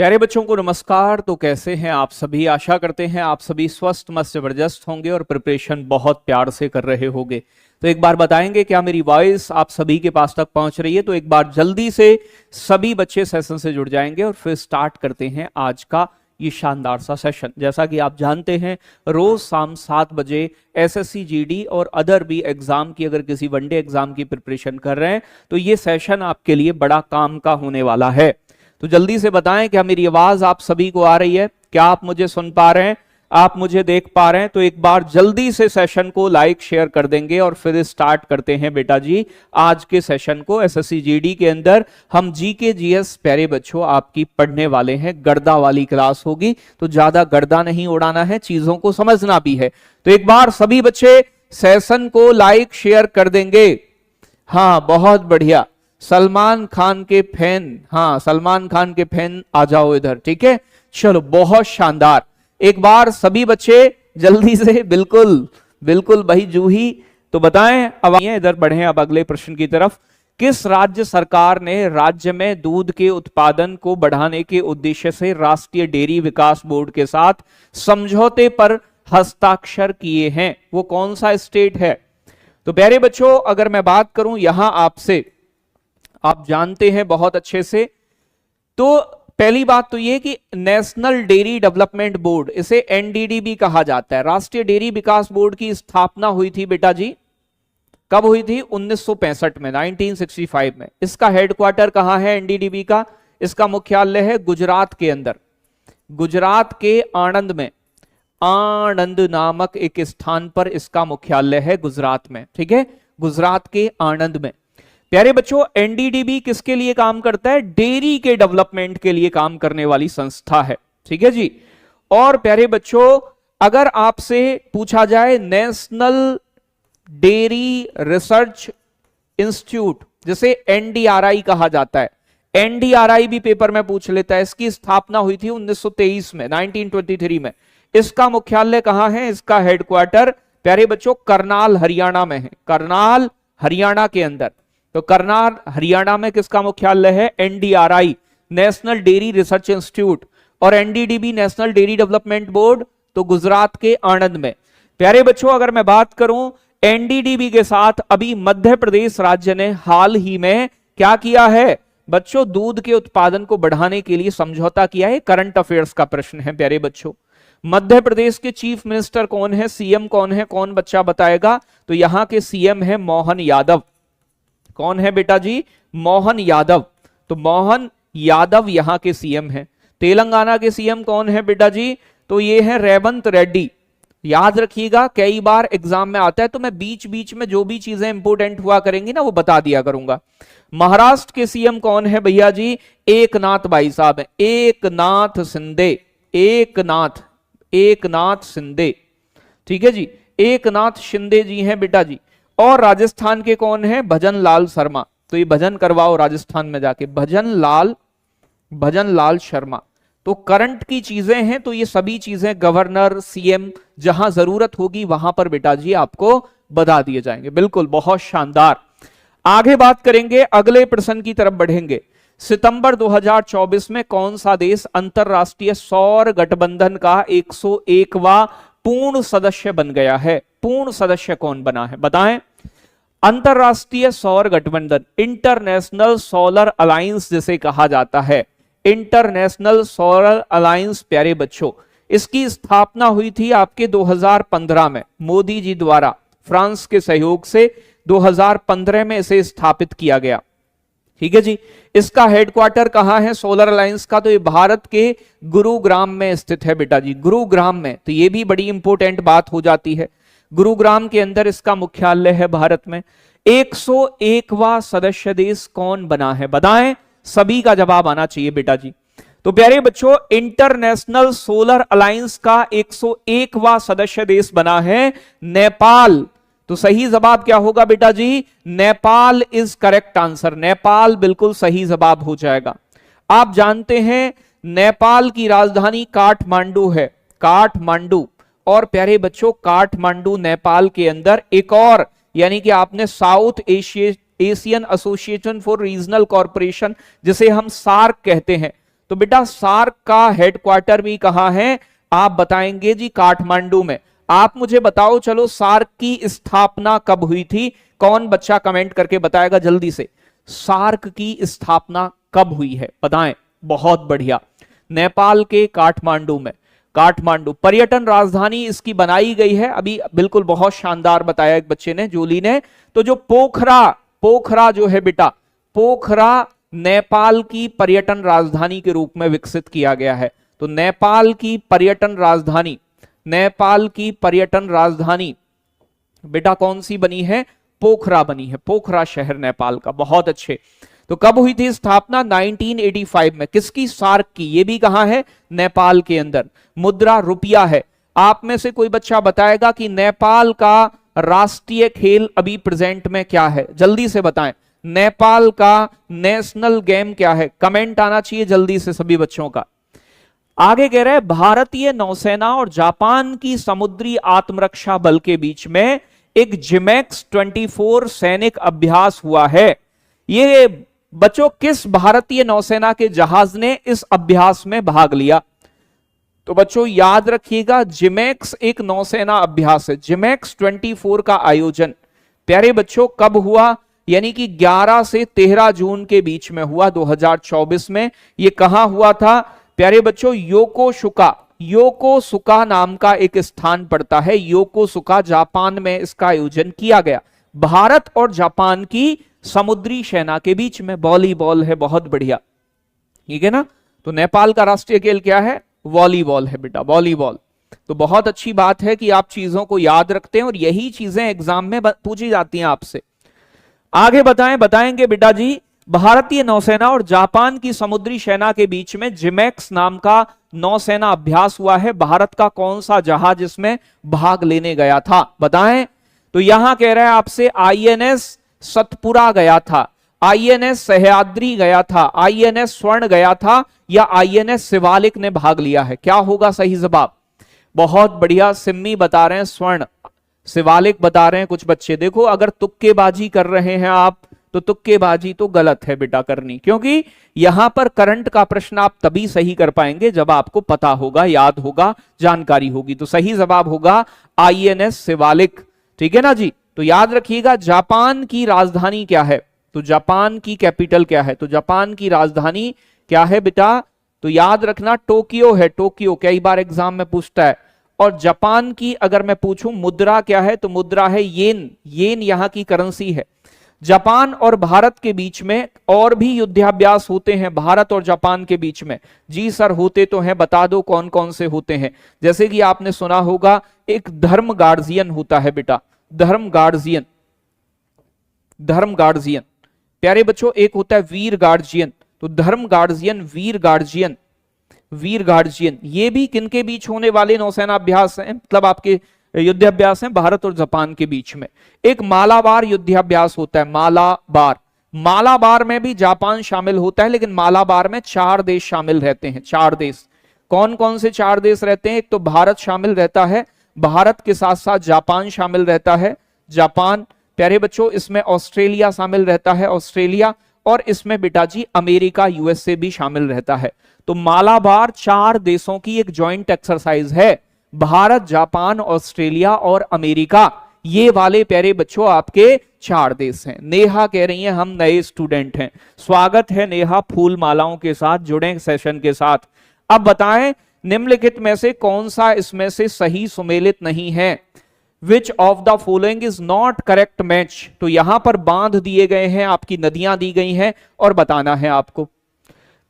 प्यारे बच्चों को नमस्कार। तो कैसे हैं आप सभी? आशा करते हैं आप सभी स्वस्थ मस्त जबरदस्त होंगे और प्रिपरेशन बहुत प्यार से कर रहे होंगे। तो एक बार बताएंगे क्या मेरी वॉइस आप सभी के पास तक पहुंच रही है? तो एक बार जल्दी से सभी बच्चे सेशन से जुड़ जाएंगे और फिर स्टार्ट करते हैं आज का ये शानदार सा सेशन। जैसा कि आप जानते हैं रोज शाम 7 बजे एसएससी जीडी और अदर भी एग्जाम की, अगर किसी वनडे एग्जाम की प्रिपरेशन कर रहे हैं तो ये सेशन आपके लिए बड़ा काम का होने वाला है। तो जल्दी से बताएं क्या मेरी आवाज आप सभी को आ रही है? क्या आप मुझे सुन पा रहे हैं? आप मुझे देख पा रहे हैं? तो एक बार जल्दी से सेशन को लाइक शेयर कर देंगे और फिर स्टार्ट करते हैं बेटा जी आज के सेशन को। एसएससी जीडी के अंदर हम जीके जीएस प्यारे बच्चों आपकी पढ़ने वाले हैं। गर्दा वाली क्लास होगी तो ज्यादा गर्दा नहीं उड़ाना है, चीजों को समझना भी है। तो एक बार सभी बच्चे सेशन को लाइक शेयर कर देंगे। हाँ, बहुत बढ़िया। सलमान खान के फैन, हाँ सलमान खान के फैन आ जाओ इधर, ठीक है। चलो बहुत शानदार। एक बार सभी बच्चे जल्दी से, बिल्कुल बिल्कुल भाई जूही, तो बताएं। अब इधर बढ़े अब अगले प्रश्न की तरफ। किस राज्य सरकार ने राज्य में दूध के उत्पादन को बढ़ाने के उद्देश्य से राष्ट्रीय डेयरी विकास बोर्ड के साथ समझौते पर हस्ताक्षर किए हैं? वो कौन सा स्टेट है? तो प्यारे बच्चों अगर मैं बात करूं यहां आपसे, आप जानते हैं बहुत अच्छे से, तो पहली बात तो यह कि नेशनल डेयरी डेवलपमेंट बोर्ड, इसे एनडीडीबी कहा जाता है। राष्ट्रीय डेयरी विकास बोर्ड की स्थापना हुई थी बेटा जी, कब हुई थी? 1965 में, 1965 में। इसका हेडक्वार्टर कहां है एनडीडीबी का? इसका मुख्यालय है गुजरात के अंदर, गुजरात के आणंद में। आणंद नामक एक स्थान पर इसका मुख्यालय है गुजरात में, ठीक है, गुजरात के आणंद में। प्यारे बच्चों एनडीडीबी किसके लिए काम करता है? डेयरी के डेवलपमेंट के लिए काम करने वाली संस्था है, ठीक है जी। और प्यारे बच्चों अगर आपसे पूछा जाए नेशनल डेयरी रिसर्च इंस्टीट्यूट, जिसे एनडीआरआई कहा जाता है, एनडीआरआई भी पेपर में पूछ लेता है। इसकी स्थापना हुई थी 1923 में, 1923 में। इसका मुख्यालय कहां है? इसका हेडक्वार्टर प्यारे बच्चों करनाल हरियाणा में है, करनाल हरियाणा के अंदर। तो करनाल हरियाणा में किसका मुख्यालय है? NDRI, national dairy research institute. और NDDB national dairy development board तो गुजरात के आणंद में। प्यारे बच्चों अगर मैं बात करूं एनडीडीबी के साथ अभी मध्य प्रदेश राज्य ने हाल ही में क्या किया है बच्चों? दूध के उत्पादन को बढ़ाने के लिए समझौता किया है। करंट अफेयर्स का प्रश्न है प्यारे बच्चों। मध्य प्रदेश के चीफ मिनिस्टर कौन है? सीएम कौन है? कौन बच्चा बताएगा? तो यहां के सीएम है मोहन यादव। कौन है बेटा जी? मोहन यादव। तो मोहन यादव यहां के सीएम हैं। तेलंगाना के सीएम कौन है बेटा जी? तो ये है रेवंत रेड्डी। याद रखिएगा कई बार एग्जाम में आता है, तो मैं बीच बीच में जो भी चीजें इंपोर्टेंट हुआ करेंगी ना वो बता दिया करूंगा। महाराष्ट्र के सीएम कौन है भैया जी? एकनाथ भाई साहब है, एकनाथ शिंदे, एकनाथ शिंदे, ठीक है जी, एकनाथ शिंदे जी हैं बेटा जी। और राजस्थान के कौन है? भजन लाल शर्मा। तो ये भजन करवाओ राजस्थान में जाके, भजन लाल शर्मा। तो करंट की चीजें हैं, तो ये सभी चीजें गवर्नर, सीएम जहां जरूरत होगी वहां पर बेटा जी आपको बता दिए जाएंगे। बिल्कुल, बहुत शानदार। आगे बात करेंगे, अगले प्रश्न की तरफ बढ़ेंगे। सितंबर 2024 में कौन सा देश अंतरराष्ट्रीय सौर गठबंधन का 101वां पूर्ण सदस्य बन गया है? पूर्ण सदस्य कौन बना है बताएं? अंतरराष्ट्रीय सौर गठबंधन, इंटरनेशनल सोलर अलायंस जिसे कहा जाता है, इंटरनेशनल सोलर अलायंस प्यारे बच्चों, इसकी स्थापना हुई थी आपके 2015 में मोदी जी द्वारा, फ्रांस के सहयोग से 2015 में इसे स्थापित किया गया, ठीक है जी। इसका हेडक्वार्टर कहां है सोलर अलायंस का? तो ये भारत के गुरुग्राम में स्थित है बेटा जी, गुरुग्राम में। तो ये भी बड़ी इंपॉर्टेंट बात हो जाती है, गुरुग्राम के अंदर इसका मुख्यालय है भारत में। 101वां सदस्य देश कौन बना है बताएं? सभी का जवाब आना चाहिए बेटा जी। तो प्यारे बच्चों इंटरनेशनल सोलर अलायंस का 101वां सदस्य देश बना है नेपाल। तो सही जवाब क्या होगा बेटा जी? Nepal is correct answer, Nepal बिल्कुल सही जवाब हो जाएगा। आप जानते हैं नेपाल की राजधानी काठमांडू है, काठमांडू। और प्यारे बच्चों काठमांडू नेपाल के अंदर एक और, यानी कि आपने south Asian association for regional corporation जिसे हम सार्क कहते हैं, तो बेटा सार्क का हेडक्वार्टर भी कहां है, आप बताएंगे जी काठमांडू में। आप मुझे बताओ चलो सार्क की स्थापना कब हुई थी, कौन बच्चा कमेंट करके बताएगा जल्दी से, सार्क की स्थापना कब हुई है बताएं। बहुत बढ़िया, नेपाल के काठमांडू में। काठमांडू पर्यटन राजधानी इसकी बनाई गई है अभी, बिल्कुल बहुत शानदार बताया एक बच्चे ने, जोली ने। तो जो पोखरा, पोखरा जो है बेटा, पोखरा नेपाल की पर्यटन राजधानी के रूप में विकसित किया गया है। तो नेपाल की पर्यटन राजधानी, नेपाल की पर्यटन राजधानी बेटा कौन सी बनी है, पोखरा बनी है, पोखरा शहर नेपाल का। बहुत अच्छे। तो कब हुई थी स्थापना, 1985 में। किसकी, सार्क की। ये भी कहां है, नेपाल के अंदर। मुद्रा रुपया है। आप में से कोई बच्चा बताएगा कि नेपाल का राष्ट्रीय खेल अभी प्रेजेंट में क्या है, जल्दी से बताएं। नेपाल का नेशनल गेम क्या है, कमेंट आना चाहिए जल्दी से सभी बच्चों का। आगे कह रहे हैं भारतीय नौसेना और जापान की समुद्री आत्मरक्षा बल के बीच में एक जिमेक्स 24 सैनिक अभ्यास हुआ है। ये बच्चों किस भारतीय नौसेना के जहाज ने इस अभ्यास में भाग लिया, तो बच्चों याद रखिएगा जिमेक्स एक नौसेना अभ्यास है। जिमेक्स 24 का आयोजन प्यारे बच्चों कब हुआ, यानी कि 11 से 13 जून के बीच में हुआ 2024 में। ये कहां हुआ था प्यारे बच्चों, योकोसुका, योकोसुका नाम का एक स्थान पड़ता है, योकोसुका जापान में इसका आयोजन किया गया। भारत और जापान की समुद्री सेना के बीच में। वॉलीबॉल है, बहुत बढ़िया, ठीक है ना। तो नेपाल का राष्ट्रीय खेल क्या है, वॉलीबॉल है बेटा, वॉलीबॉल। तो बहुत अच्छी बात है कि आप चीजों को याद रखते हैं और यही चीजें एग्जाम में पूछी जाती हैं आपसे। आगे बताएंगे बेटा जी, भारतीय नौसेना और जापान की समुद्री सेना के बीच में जिमेक्स नाम का नौसेना अभ्यास हुआ है। भारत का कौन सा जहाज इसमें भाग लेने गया था बताएं। तो यहां कह रहे हैं आपसे आईएनएस सतपुरा गया था, आईएनएस सह्याद्री गया था, आईएनएस स्वर्ण गया था, या आईएनएस शिवालिक ने भाग लिया है। क्या होगा सही जवाब, बहुत बढ़िया, सिम्मी बता रहे हैं स्वर्ण, शिवालिक बता रहे हैं कुछ बच्चे। देखो अगर तुक्केबाजी कर रहे हैं आप तो तुक्केबाजी तो गलत है बेटा करनी, क्योंकि यहां पर करंट का प्रश्न आप तभी सही कर पाएंगे जब आपको पता होगा, याद होगा, जानकारी होगी। तो सही जवाब होगा आईएनएस शिवालिक, ठीक है ना जी। तो याद रखिएगा जापान की राजधानी क्या है, तो जापान की कैपिटल क्या है, तो जापान की राजधानी क्या है बेटा, तो याद रखना टोक्यो है, टोक्यो कई बार एग्जाम में पूछता है। और जापान की अगर मैं पूछूं मुद्रा क्या है, तो मुद्रा है येन, येन यहां की करेंसी है। जापान और भारत के बीच में और भी युद्धाभ्यास होते हैं, भारत और जापान के बीच में। जी सर होते तो हैं, बता दो कौन कौन से होते हैं। जैसे कि आपने सुना होगा एक धर्म गार्जियन होता है बेटा, धर्म गार्जियन, धर्म गार्जियन प्यारे बच्चों, एक होता है वीर गार्जियन। तो धर्म गार्जियन, वीर गार्जियन, वीर गार्जियन, ये भी किनके बीच होने वाले नौसेना अभ्यास हैं, मतलब आपके युद्धाभ्यास हैं भारत और जापान के बीच में। एक मालाबार युद्धाभ्यास होता है, मालाबार, मालाबार में भी जापान शामिल होता है, लेकिन मालाबार में 4 देश शामिल रहते हैं, 4 देश। कौन कौन से 4 देश रहते हैं, एक तो भारत शामिल रहता है, भारत के साथ साथ जापान शामिल रहता है, जापान प्यारे बच्चों, इसमें ऑस्ट्रेलिया शामिल रहता है, ऑस्ट्रेलिया, और इसमें बेटा जी अमेरिका, यूएसए भी शामिल रहता है। तो मालाबार 4 देशों की एक ज्वाइंट एक्सरसाइज है, भारत, जापान, ऑस्ट्रेलिया और अमेरिका, ये वाले प्यारे बच्चों आपके 4 देश हैं। नेहा कह रही हैं हम नए स्टूडेंट हैं, स्वागत है नेहा, फूल मालाओं के साथ जुड़े सेशन के साथ। अब बताएं निम्नलिखित में से कौन सा इसमें से सही सुमेलित नहीं है, which of the following is not correct match. तो यहां पर बांध दिए गए हैं, आपकी नदियां दी गई हैं और बताना है आपको।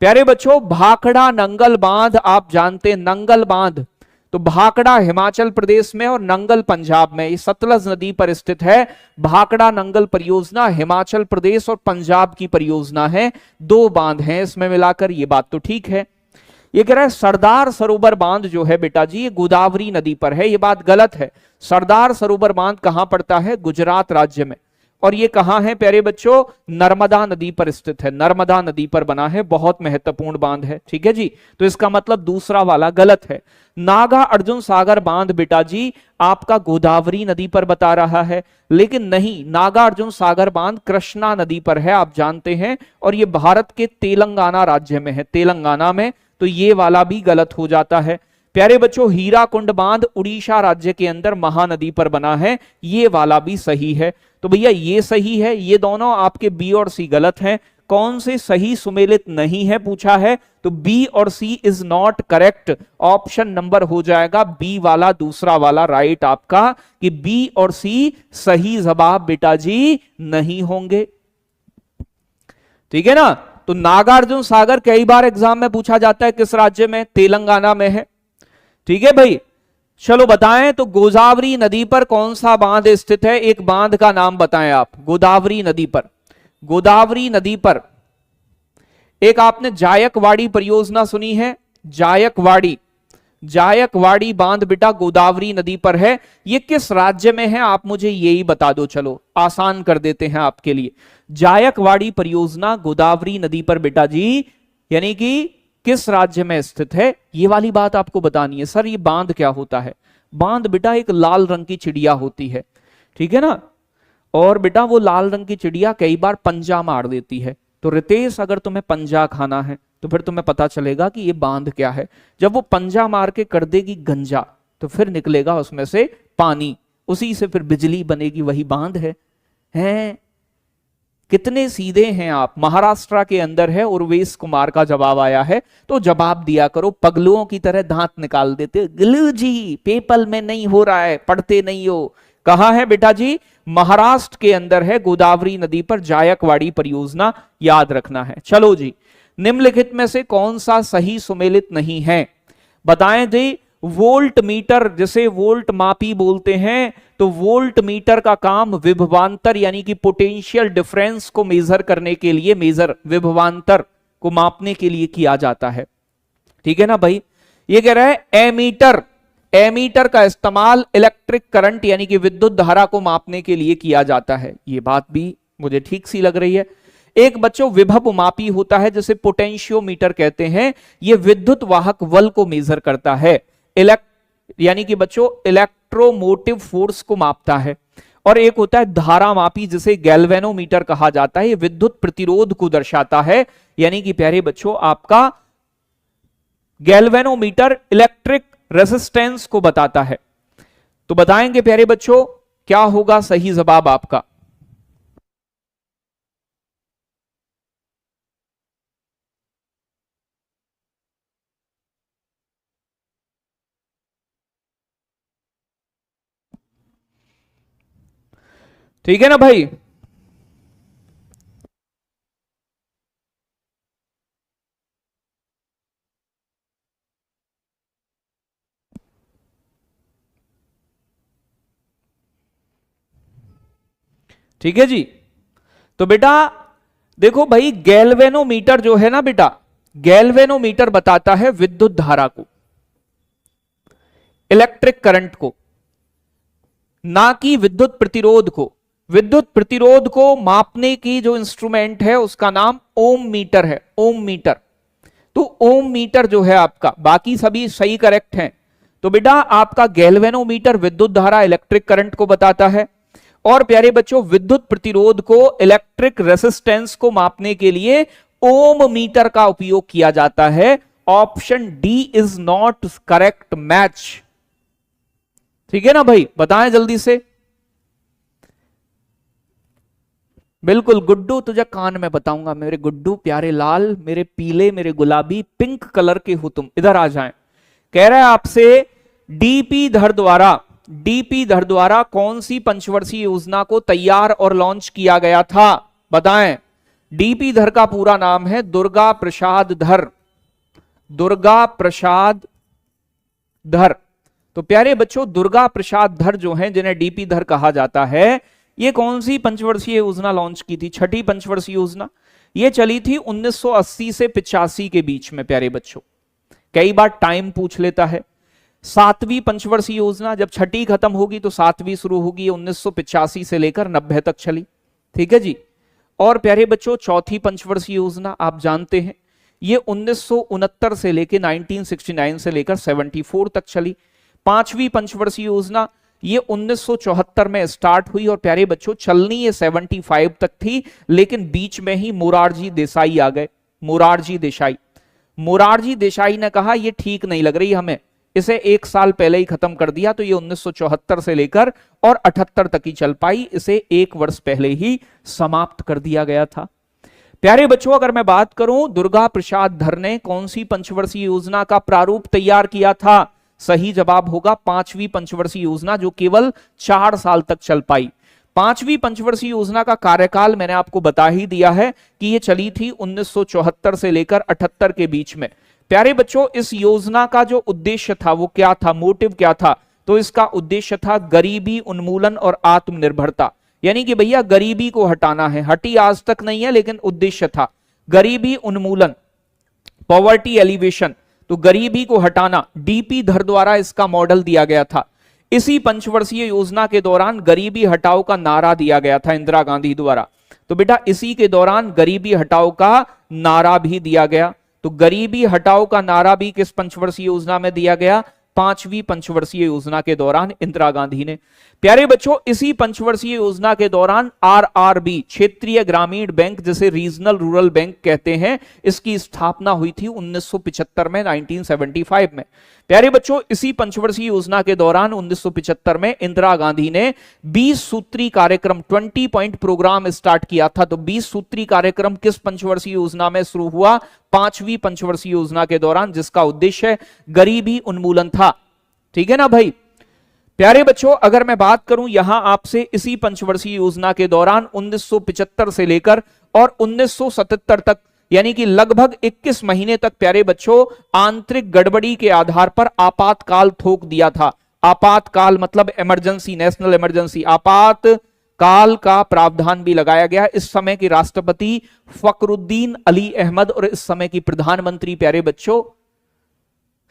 प्यारे बच्चों भाखड़ा नंगल बांध आप जानते हैं, नंगल बांध, तो भाखड़ा हिमाचल प्रदेश में और नंगल पंजाब में, ये सतलज नदी पर स्थित है। भाखड़ा नंगल परियोजना हिमाचल प्रदेश और पंजाब की परियोजना है, 2 बांध हैं इसमें मिलाकर, ये बात तो ठीक है। ये कह रहा है सरदार सरोवर बांध जो है बेटा जी ये गोदावरी नदी पर है, ये बात गलत है। सरदार सरोवर बांध कहां पड़ता है, गुजरात राज्य में। और ये कहां है प्यारे बच्चों, नर्मदा नदी पर स्थित है, नर्मदा नदी पर बना है, बहुत महत्वपूर्ण बांध है। ठीक है जी, तो इसका मतलब दूसरा वाला गलत है। नागा अर्जुन सागर बांध बेटा जी आपका गोदावरी नदी पर बता रहा है, लेकिन नहीं, नागा अर्जुन सागर बांध कृष्णा नदी पर है, आप जानते हैं, और ये भारत के तेलंगाना राज्य में है, तेलंगाना में, तो ये वाला भी गलत हो जाता है। प्यारे बच्चों हीराकुंड बांध उड़ीसा राज्य के अंदर महानदी पर बना है, ये वाला भी सही है। तो भैया ये सही है, ये दोनों आपके बी और सी गलत हैं। कौन से सही सुमेलित नहीं है पूछा है, तो बी और C is not correct, option number हो जाएगा बी वाला, दूसरा वाला राइट आपका, कि बी और सी सही जवाब बेटा जी नहीं होंगे। ठीक है ना, तो नागार्जुन सागर कई बार एग्जाम में पूछा जाता है, किस राज्य में, तेलंगाना में है। ठीक है भाई, चलो बताएं तो गोदावरी नदी पर कौन सा बांध स्थित है, एक बांध का नाम बताएं आप। गोदावरी नदी पर, गोदावरी नदी पर एक आपने जायकवाड़ी परियोजना सुनी है, जायकवाड़ी, जायकवाड़ी बांध बेटा गोदावरी नदी पर है, ये किस राज्य में है आप मुझे यही बता दो, चलो आसान कर देते हैं आपके लिए। जायकवाड़ी परियोजना गोदावरी नदी पर बेटा जी यानी कि किस राज्य में स्थित है, ये वाली बात आपको बतानी है। सर ये बांध क्या होता है, बांध बेटा एक लाल रंग की चिड़िया होती है, ठीक है ना, और बेटा वो लाल रंग की चिड़िया कई बार पंजा मार देती है। तो रितेश अगर तुम्हें पंजा खाना है तो फिर तुम्हें पता चलेगा कि ये बांध क्या है। जब वो पंजा मार के कर देगी गंजा तो फिर निकलेगा उसमें से पानी, उसी से फिर बिजली बनेगी, वही बांध है। हैं कितने सीधे हैं आप। महाराष्ट्र के अंदर है, उर्वेश कुमार का जवाब आया है, तो जवाब दिया करो, पगलुओं की तरह दांत निकाल देते। गिलू जी पेपल में नहीं हो रहा है, पढ़ते नहीं हो। कहां है बेटा जी, महाराष्ट्र के अंदर है, गोदावरी नदी पर जायकवाड़ी परियोजना, याद रखना है। चलो जी, निम्नलिखित में से कौन सा सही सुमेलित नहीं है बताएं जी। वोल्ट मीटर, जिसे वोल्ट मापी बोलते हैं, तो वोल्ट मीटर का काम विभवांतर यानी कि पोटेंशियल डिफरेंस को मेजर करने के लिए, मेजर विभवांतर को मापने के लिए किया जाता है। ठीक है ना भाई, ये कह रहा है एमीटर, एमीटर का इस्तेमाल इलेक्ट्रिक करंट यानी कि विद्युत धारा को मापने के लिए किया जाता है। ये बात भी मुझे ठीक सी लग रही है। एक बच्चों विभव मापी होता है जिसे पोटेंशियोमीटर कहते हैं, यह विद्युत वाहक बल को मेजर करता है, यानी कि बच्चों इलेक्ट्रोमोटिव फोर्स को मापता है। और एक होता है धारा मापी जिसे गैल्वेनोमीटर कहा जाता है, यह विद्युत प्रतिरोध को दर्शाता है, यानी कि प्यारे बच्चों आपका गैल्वेनोमीटर इलेक्ट्रिक रेजिस्टेंस को बताता है। तो बताएंगे प्यारे बच्चों क्या होगा सही जवाब आपका। ठीक है ना भाई, ठीक है जी। तो बेटा देखो भाई, गैल्वेनोमीटर जो है ना बेटा, गैल्वेनोमीटर बताता है विद्युत धारा को, इलेक्ट्रिक करंट को, ना कि विद्युत प्रतिरोध को। विद्युत प्रतिरोध को मापने की जो इंस्ट्रूमेंट है उसका नाम ओम मीटर है, ओम मीटर। तो ओम मीटर जो है आपका, बाकी सभी सही करेक्ट हैं। तो बेटा आपका गैल्वेनोमीटर विद्युत धारा इलेक्ट्रिक करंट को बताता है, और प्यारे बच्चों विद्युत प्रतिरोध को, इलेक्ट्रिक रेसिस्टेंस को मापने के लिए ओम मीटर का उपयोग किया जाता है। Option D is not correct match. ठीक है ना भाई, बताएं जल्दी से। बिल्कुल गुड्डू, तुझे कान में बताऊंगा, मेरे गुड्डू प्यारे लाल, मेरे पीले, मेरे गुलाबी, पिंक कलर के हो तुम, इधर आ जाएं। कह रहा है आपसे डीपी धर द्वारा, डीपी धर द्वारा कौन सी पंचवर्षीय योजना को तैयार और लॉन्च किया गया था, बताएं। डीपी धर का पूरा नाम है दुर्गा प्रसाद धर, दुर्गा प्रसाद धर। तो प्यारे बच्चों दुर्गा प्रसाद धर जो हैं, जिन्हें डीपी धर कहा जाता है, ये कौन सी पंचवर्षीय योजना लॉन्च की थी, छठी पंचवर्षीय योजना। ये चली थी 1980 से 85 के बीच में प्यारे बच्चों, कई बार टाइम पूछ लेता है। सातवीं पंचवर्षीय योजना, जब छठी खत्म होगी तो सातवीं शुरू होगी, 1985 से लेकर 90 तक चली। ठीक है जी। और प्यारे बच्चों, चौथी पंचवर्षीय योजना आप जानते हैं, ये 1969 से लेकर 1969 से लेकर 74 तक चली। पांचवी पंचवर्षीय योजना ये 1974 में स्टार्ट हुई और प्यारे बच्चों चलनी ये 75 तक थी, लेकिन बीच में ही मोरारजी देसाई आ गए। मोरारजी देसाई ने कहा ये ठीक नहीं लग रही हमें, इसे एक साल पहले ही खत्म कर दिया, तो ये 1974 से लेकर और 78 तक ही चल पाई, इसे एक वर्ष पहले ही समाप्त कर दिया गया था। प्यारे बच्चों, अगर मैं बात करूं दुर्गा प्रसाद धर ने कौन सी पंचवर्षीय योजना का प्रारूप तैयार किया था, सही जवाब होगा पांचवी पंचवर्षीय योजना, जो केवल 4 साल तक चल पाई। पांचवी पंचवर्षीय योजना का कार्यकाल मैंने आपको बता ही दिया है कि यह चली थी 1974 से लेकर 78 के बीच में। प्यारे बच्चों, इस योजना का जो उद्देश्य था वो क्या था, मोटिव क्या था, तो इसका उद्देश्य था गरीबी उन्मूलन और आत्मनिर्भरता। यानी कि भैया गरीबी को हटाना है, हटी आज तक नहीं है लेकिन उद्देश्य था गरीबी उन्मूलन, पॉवर्टी एलिवेशन, तो गरीबी को हटाना। डीपी धर द्वारा इसका मॉडल दिया गया था। इसी पंचवर्षीय योजना के दौरान गरीबी हटाओ का नारा दिया गया था इंदिरा गांधी द्वारा। तो बेटा इसी के दौरान गरीबी हटाओ का नारा भी दिया गया। तो गरीबी हटाओ का नारा भी किस पंचवर्षीय योजना में दिया गया, पांचवी पंचवर्षीय योजना के दौरान इंदिरा गांधी ने। प्यारे बच्चों, इसी पंचवर्षीय योजना के दौरान आरआरबी, क्षेत्रीय ग्रामीण बैंक, जिसे रीजनल रूरल बैंक कहते हैं, इसकी स्थापना हुई थी 1975 में, 1975 में। प्यारे बच्चों, इसी पंचवर्षीय योजना के दौरान 1975 में इंदिरा गांधी ने 20 सूत्री कार्यक्रम, 20 पॉइंट प्रोग्राम स्टार्ट किया था। तो 20 सूत्री कार्यक्रम किस पंचवर्षीय योजना में शुरू हुआ, पांचवी पंचवर्षीय योजना के दौरान, जिसका उद्देश्य गरीबी उन्मूलन था। ठीक है ना भाई। प्यारे बच्चों, अगर मैं बात करूं यहां आपसे इसी पंचवर्षीय योजना के दौरान 1975 से लेकर और 1977 तक, यानी कि लगभग 21 महीने तक प्यारे बच्चों आंतरिक गड़बड़ी के आधार पर आपातकाल थोक दिया था। आपातकाल मतलब इमरजेंसी, नेशनल इमरजेंसी, आपातकाल का प्रावधान भी लगाया गया। इस समय के राष्ट्रपति फखरुद्दीन अली अहमद और इस समय की प्रधानमंत्री प्यारे बच्चों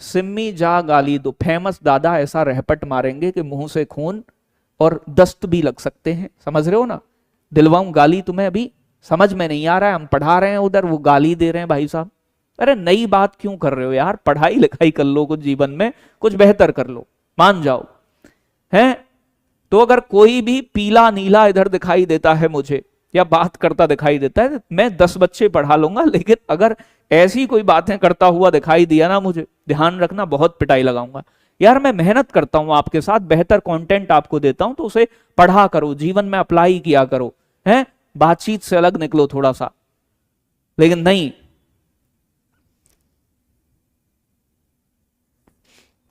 सिम्मी जा गाली दो, फेमस दादा ऐसा रहपट मारेंगे कि मुंह से खून और दस्त भी लग सकते हैं। समझ रहे हो ना, दिलवाऊं गाली तुम्हें, अभी समझ में नहीं आ रहा है, हम पढ़ा रहे हैं उधर वो गाली दे रहे हैं भाई साहब। अरे नई बात क्यों कर रहे हो यार, पढ़ाई लिखाई कर लो, कुछ जीवन में कुछ बेहतर कर लो, मान जाओ हैं। तो अगर कोई भी पीला नीला इधर दिखाई देता है मुझे या बात करता दिखाई देता है, मैं 10 बच्चे पढ़ा लूंगा, लेकिन अगर ऐसी कोई बातें करता हुआ दिखाई दिया ना मुझे, ध्यान रखना बहुत पिटाई लगाऊंगा। यार मैं मेहनत करता हूं आपके साथ, बेहतर कंटेंट आपको देता हूं, तो उसे पढ़ा करो, जीवन में अप्लाई किया करो, हैं, बातचीत से अलग निकलो थोड़ा सा। लेकिन नहीं,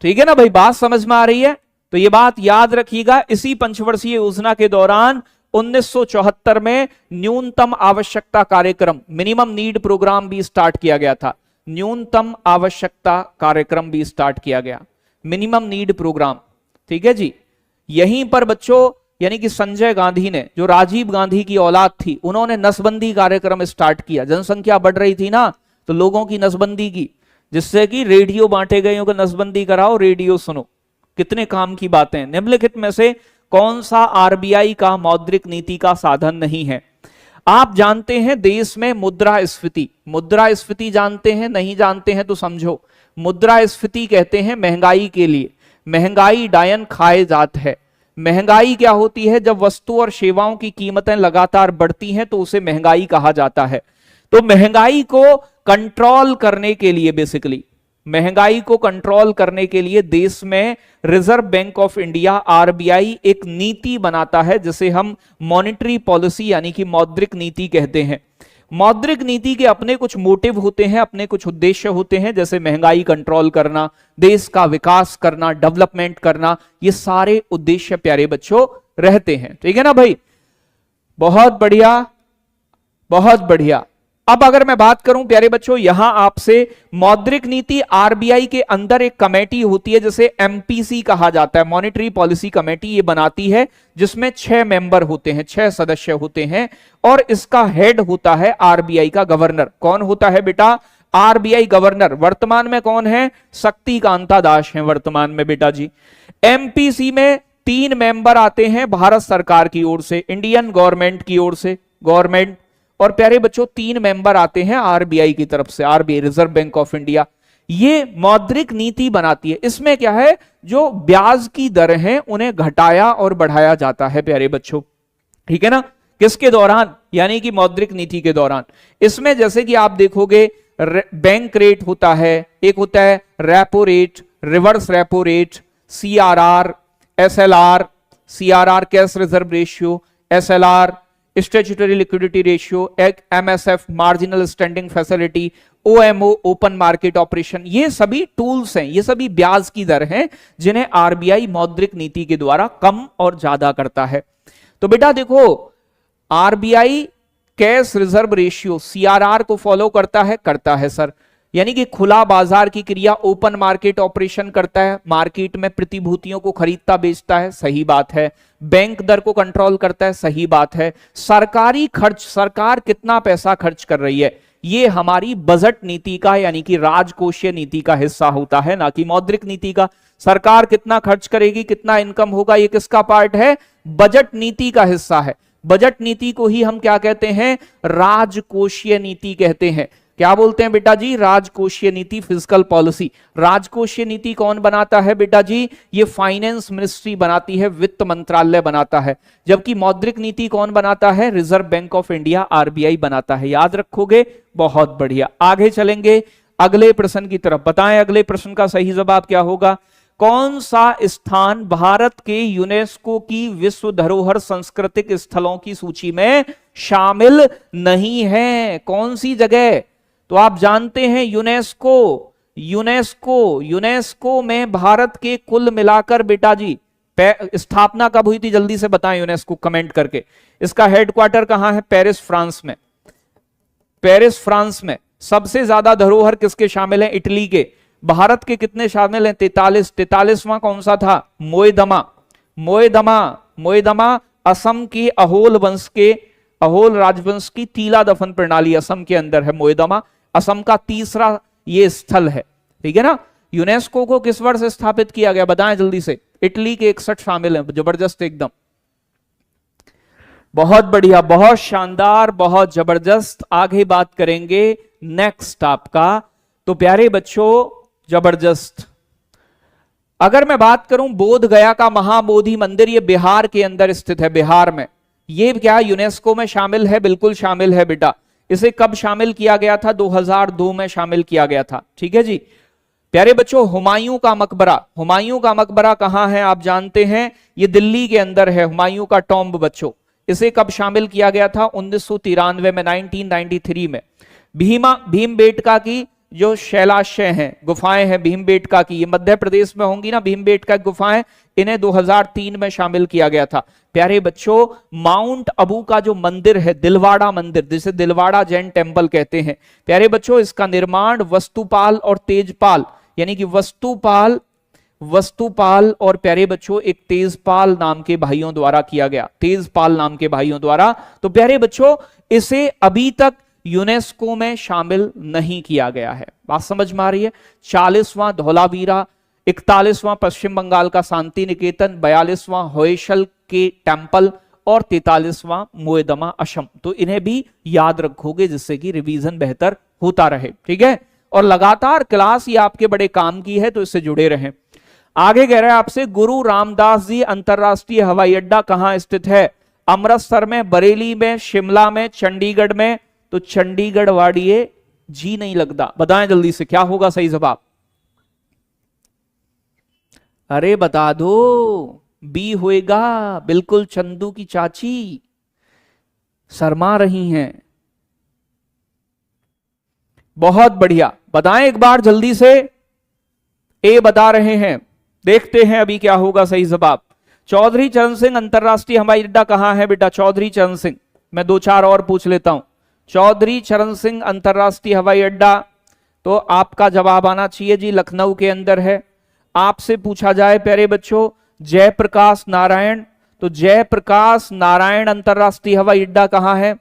ठीक है ना भाई, बात समझ में आ रही है। तो ये बात याद रखिएगा, इसी पंचवर्षीय योजना के दौरान 1974 में न्यूनतम आवश्यकता कार्यक्रम, मिनिमम नीड प्रोग्राम भी स्टार्ट किया गया था। न्यूनतम आवश्यकता कार्यक्रम भी स्टार्ट किया गया, मिनिमम नीड प्रोग्राम। ठीक है जी। यहीं पर बच्चों यानी कि संजय गांधी ने, जो राजीव गांधी की औलाद थी, उन्होंने नसबंदी कार्यक्रम स्टार्ट किया। जनसंख्या बढ़ रही थी ना, तो लोगों की नसबंदी की, जिससे कि रेडियो बांटे गए को नसबंदी कराओ, रेडियो सुनो। कितने काम की बातें। निम्नलिखित में से कौन सा आरबीआई का मौद्रिक नीति का साधन नहीं है। आप जानते हैं देश में मुद्रास्फीति, मुद्रास्फीति जानते हैं, नहीं जानते हैं तो समझो। मुद्रास्फीति कहते हैं महंगाई के लिए, महंगाई डायन खाए जात है। महंगाई क्या होती है, जब वस्तु और सेवाओं की कीमतें लगातार बढ़ती हैं तो उसे महंगाई कहा जाता है। तो महंगाई को कंट्रोल करने के लिए, बेसिकली महंगाई को कंट्रोल करने के लिए देश में reserve bank of India RBI एक नीति बनाता है, जिसे हम मॉनेटरी पॉलिसी यानी कि मौद्रिक नीति कहते हैं। मौद्रिक नीति के अपने कुछ मोटिव होते हैं, अपने कुछ उद्देश्य होते हैं, जैसे महंगाई कंट्रोल करना, देश का विकास करना, डेवलपमेंट करना, ये सारे उद्देश्य प्यारे बच्चों रहते हैं। ठीक है ना भाई, बहुत बढ़िया, बहुत बढ़िया। अब अगर मैं बात करूं प्यारे बच्चों, यहां आपसे मौद्रिक नीति आरबीआई के अंदर एक कमेटी होती है, जिसे एमपीसी कहा जाता है, मॉनेटरी पॉलिसी कमेटी, ये बनाती है, जिसमें 6 मेंबर होते हैं, 6 सदस्य होते हैं, और इसका हेड होता है आरबीआई का गवर्नर। कौन होता है बेटा, आरबीआई गवर्नर। वर्तमान में कौन है, शक्तिकांता दास हैं वर्तमान में बेटा जी। एमपीसी में 3 मेंबर आते हैं भारत सरकार की ओर से, इंडियन गवर्नमेंट की ओर से, गवर्नमेंट। और प्यारे बच्चों 3 मेंबर आते हैं आरबीआई की तरफ से, RBI reserve bank of India. ये मौद्रिक नीति बनाती है। इसमें क्या है, जो ब्याज की दर है उन्हें घटाया और बढ़ाया जाता है प्यारे बच्चों, ठीक है ना। किसके दौरान, यानी कि मौद्रिक नीति के दौरान। इसमें जैसे कि आप देखोगे बैंक रेट होता है, एक होता है repo rate, reverse repo rate, CRR, SLR, CRR cash reserve ratio, SLR statutory liquidity ratio, MSF marginal standing facility, OMO open market operation. ये सभी टूल्स हैं, ये सभी ब्याज की दर हैं जिन्हें आरबीआई मौद्रिक नीति के द्वारा कम और ज्यादा करता है। तो बेटा देखो, RBI cash reserve ratio CRR को फॉलो करता है सर, यानी कि खुला बाजार की क्रिया, ओपन मार्केट ऑपरेशन करता है, मार्केट में प्रतिभूतियों को खरीदता बेचता है, सही बात है। बैंक दर को कंट्रोल करता है, सही बात है। सरकारी खर्च, सरकार कितना पैसा खर्च कर रही है, ये हमारी बजट नीति का यानी कि राजकोषीय नीति का हिस्सा होता है, ना कि मौद्रिक नीति का। सरकार कितना खर्च करेगी, कितना इनकम होगा, ये किसका पार्ट है, बजट नीति का हिस्सा है। बजट नीति को ही हम क्या कहते हैं, राजकोषीय नीति कहते हैं। क्या बोलते हैं बेटा जी, राजकोषीय नीति, फिजिकल पॉलिसी। राजकोषीय नीति कौन बनाता है बेटा जी, ये फाइनेंस मिनिस्ट्री बनाती है, वित्त मंत्रालय बनाता है। जबकि मौद्रिक नीति कौन बनाता है, reserve bank of India RBI बनाता है। याद रखोगे, बहुत बढ़िया। आगे चलेंगे अगले प्रश्न की तरफ। बताएं अगले प्रश्न का सही जवाब क्या होगा। कौन सा स्थान भारत के यूनेस्को की विश्व धरोहर सांस्कृतिक स्थलों की सूची में शामिल नहीं है, कौन सी जगह। तो आप जानते हैं यूनेस्को, यूनेस्को में भारत के कुल मिलाकर बेटा जी स्थापना कब हुई थी, जल्दी से बताएं यूनेस्को कमेंट करके। इसका हेडक्वार्टर कहां है, पेरिस फ्रांस में। पेरिस फ्रांस में। सबसे ज्यादा धरोहर किसके शामिल हैं, इटली के। भारत के कितने शामिल हैं, 43। 43वां कौन सा था, मोएदमा। मोएदमा असम के अहोल वंश के, अहोल राजवंश की तीला दफन प्रणाली असम के अंदर है मोएदमा। असम का तीसरा ये स्थल है, ठीक है ना। यूनेस्को को किस वर्ष स्थापित किया गया, बताएं जल्दी से। इटली के 61 शामिल हैं, जबरदस्त एकदम, बहुत बढ़िया, बहुत शानदार, बहुत जबरदस्त। आगे बात करेंगे नेक्स्ट आपका। तो प्यारे बच्चों जबरदस्त, अगर मैं बात करूं बोध गया का महाबोधि मंदिर, ये बिहार के अंदर स्थित है, बिहार में। ये क्या यूनेस्को में शामिल है, बिल्कुल शामिल है बेटा। इसे कब शामिल किया गया था, 2002 में शामिल किया गया था, ठीक है जी। प्यारे बच्चों हुमायूं का मकबरा, हुमायूं का मकबरा कहां है आप जानते हैं, ये दिल्ली के अंदर है, हुमायूं का टॉम्ब बच्चों। इसे कब शामिल किया गया था, 1993 में, 1993 में। भीमबेटका की जो शैलाशय हैं, गुफाएं हैं भीमबेटका की, ये मध्य प्रदेश में होंगी ना भीमबेटका गुफाएं, इन्हें 2003 में शामिल किया गया था। प्यारे बच्चों माउंट अबू का जो मंदिर है, दिलवाड़ा मंदिर, जिसे दिलवाड़ा जैन टेम्पल कहते हैं, प्यारे बच्चों इसका निर्माण वस्तुपाल और तेजपाल, यानी कि वस्तुपाल और प्यारे बच्चों एक तेजपाल नाम के भाइयों द्वारा किया गया, तेजपाल नाम के भाइयों द्वारा। तो प्यारे बच्चों इसे अभी तक यूनेस्को में शामिल नहीं किया गया है, बात समझ में आ रही है। 40वां धौलावीरा, 41वां पश्चिम बंगाल का शांति निकेतन, 42वां होयसल के टेम्पल और 43वां मोएदमा असम। तो इन्हें भी याद रखोगे जिससे कि रिवीजन बेहतर होता रहे, ठीक है। और लगातार क्लास ये आपके बड़े काम की है, तो इससे जुड़े रहें। आगे कह रहा है आपसे, गुरु रामदास जी अंतरराष्ट्रीय हवाई अड्डा कहां स्थित है, अमृतसर में, बरेली में, शिमला में, चंडीगढ़ में। तो चंडीगढ़ वाड़िए जी नहीं लगता, बताएं जल्दी से क्या होगा सही जवाब। अरे बता दो, बी होएगा, बिल्कुल चंदू की चाची शर्मा रही हैं। बहुत बढ़िया, बताएं एक बार जल्दी से। ए बता रहे हैं, देखते हैं अभी क्या होगा सही जवाब। चौधरी चरण सिंह अंतरराष्ट्रीय हवाई अड्डा कहां है बेटा, चौधरी चरण सिंह। मैं 2-4 और पूछ लेता हूं। चौधरी चरण सिंह अंतरराष्ट्रीय हवाई अड्डा, तो आपका जवाब आना चाहिए जी लखनऊ के अंदर है। आपसे पूछा जाए प्यारे बच्चों जयप्रकाश नारायण, तो जयप्रकाश नारायण अंतरराष्ट्रीय हवाई अड्डा कहां है,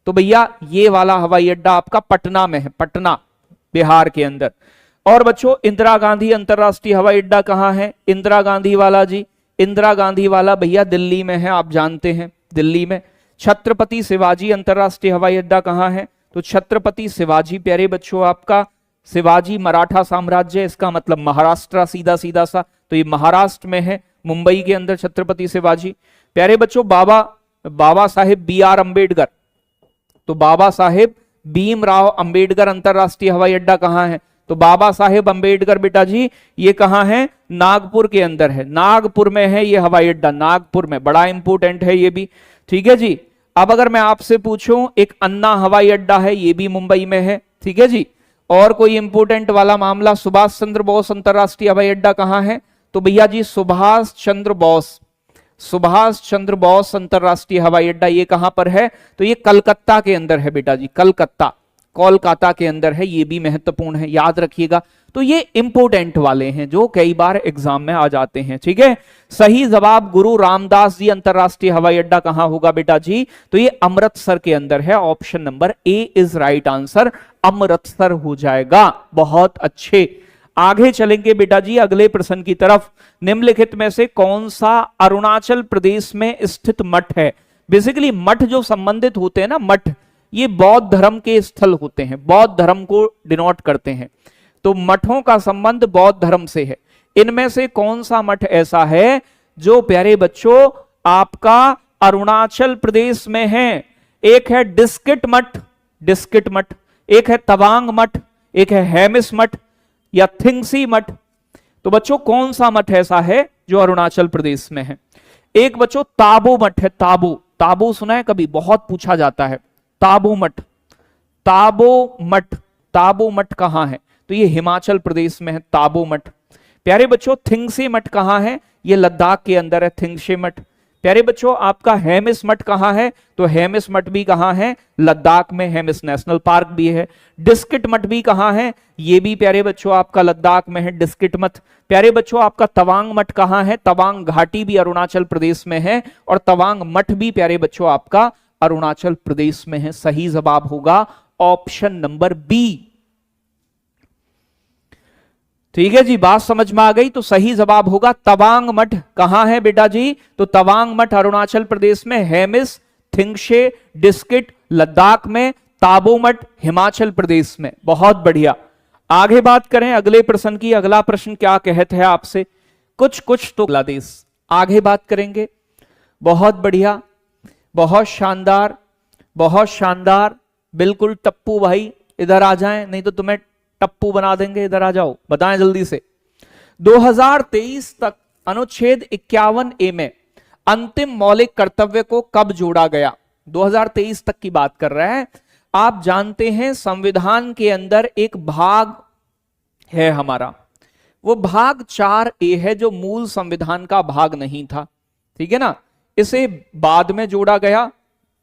तो भैया ये वाला हवाई अड्डा आपका पटना में है, पटना बिहार के अंदर। और बच्चों इंदिरा गांधी अंतरराष्ट्रीय हवाई अड्डा कहां है, इंदिरा गांधी वाला जी, इंदिरा गांधी वाला भैया दिल्ली में है, आप जानते हैं दिल्ली में। छत्रपति शिवाजी अंतरराष्ट्रीय हवाई अड्डा कहां है? तो छत्रपति शिवाजी प्यारे बच्चों आपका, शिवाजी मराठा साम्राज्य, इसका मतलब महाराष्ट्र, सीधा सीधा सा, तो ये महाराष्ट्र में है, मुंबई के अंदर छत्रपति शिवाजी। प्यारे बच्चों बाबा साहेब बी आर अम्बेडकर, तो बाबा साहेब भीमराव अंबेडकर अंतरराष्ट्रीय हवाई अड्डा कहां है? तो बाबा साहेब अंबेडकर बेटा जी ये कहां है? नागपुर के अंदर है, नागपुर में है ये हवाई अड्डा, नागपुर में, बड़ा इंपोर्टेंट है ये भी, ठीक है जी। अब अगर मैं आपसे पूछूं, एक अन्ना हवाई अड्डा है, ये भी मुंबई में है, ठीक है जी। और कोई इंपोर्टेंट वाला मामला, सुभाष चंद्र बोस अंतरराष्ट्रीय हवाई अड्डा कहां है? तो भैया जी सुभाष चंद्र बोस अंतरराष्ट्रीय हवाई अड्डा ये कहां पर है? तो ये कलकत्ता के अंदर है बेटा जी, कोलकाता के अंदर है, ये भी महत्वपूर्ण है, याद रखिएगा। तो ये इंपोर्टेंट वाले हैं जो कई बार एग्जाम में आ जाते हैं, ठीक है। सही जवाब गुरु रामदास जी अंतरराष्ट्रीय हवाई अड्डा कहां होगा बेटा जी? तो ये अमृतसर के अंदर है, option number A is right answer, Amritsar हो जाएगा। बहुत अच्छे, आगे चलेंगे बेटा जी अगले प्रश्न की तरफ। निम्नलिखित में से कौन सा अरुणाचल प्रदेश में स्थित मठ है? बेसिकली मठ जो संबंधित होते हैं ना, मठ ये बौद्ध धर्म के स्थल होते हैं, बौद्ध धर्म को डिनोट करते हैं, तो मठों का संबंध बौद्ध धर्म से है। इनमें से कौन सा मठ ऐसा है जो प्यारे बच्चों आपका अरुणाचल प्रदेश में है? एक है डिस्किट मठ, एक है तवांग मठ, एक है हेमिस मठ या थिंगसी मठ। तो बच्चों कौन सा मठ ऐसा है जो अरुणाचल प्रदेश में है? एक बच्चों ताबो मठ है, ताबो सुना है कभी? बहुत पूछा जाता है। ताबो मठ कहां है? तो ये हिमाचल प्रदेश में है ताबो मठ। प्यारे बच्चों थिंगसे मठ कहां है? ये लद्दाख के अंदर है, थिंगसे मठ। प्यारे बच्चों आपका हेमिस मठ कहां है? तो हेमिस मठ भी कहां है? लद्दाख में, हेमिस नेशनल पार्क भी है। डिस्किट मठ भी कहां है? ये भी प्यारे बच्चों आपका लद्दाख में है, डिस्किट मठ। प्यारे बच्चों आपका तवांग मठ कहां है? तवांग घाटी भी अरुणाचल प्रदेश में है और तवांग मठ भी प्यारे बच्चों आपका अरुणाचल प्रदेश में है। सही जवाब होगा ऑप्शन नंबर बी। ठीक है जी, बात समझ में आ गई। तो सही जवाब होगा तवांग मठ। कहां है बेटा जी? तो तवांग मठ अरुणाचल प्रदेश में, हेमिस, थिंगशे, डिस्किट लद्दाख में, ताबो मठ हिमाचल प्रदेश में। बहुत बढ़िया। आगे बात करें अगले प्रश्न की। अगला प्रश्न क्या कहता है आपसे? कुछ तो बांग्लादेश। आगे बात करेंगे। बहुत बढ़िया, बहुत शानदार, बहुत शानदार। बिल्कुल टप्पू भाई इधर आ जाएं, नहीं तो तुम्हें टप्पू बना देंगे। इधर आ जाओ, बताएं जल्दी से। 2023 तक अनुच्छेद 51A में अंतिम मौलिक कर्तव्य को कब जोड़ा गया? 2023 तक की बात कर रहे हैं। आप जानते हैं संविधान के अंदर एक भाग है हमारा, वो भाग 4A है जो मूल संविधान का भाग नहीं था, ठीक है ना। इसे बाद में जोड़ा गया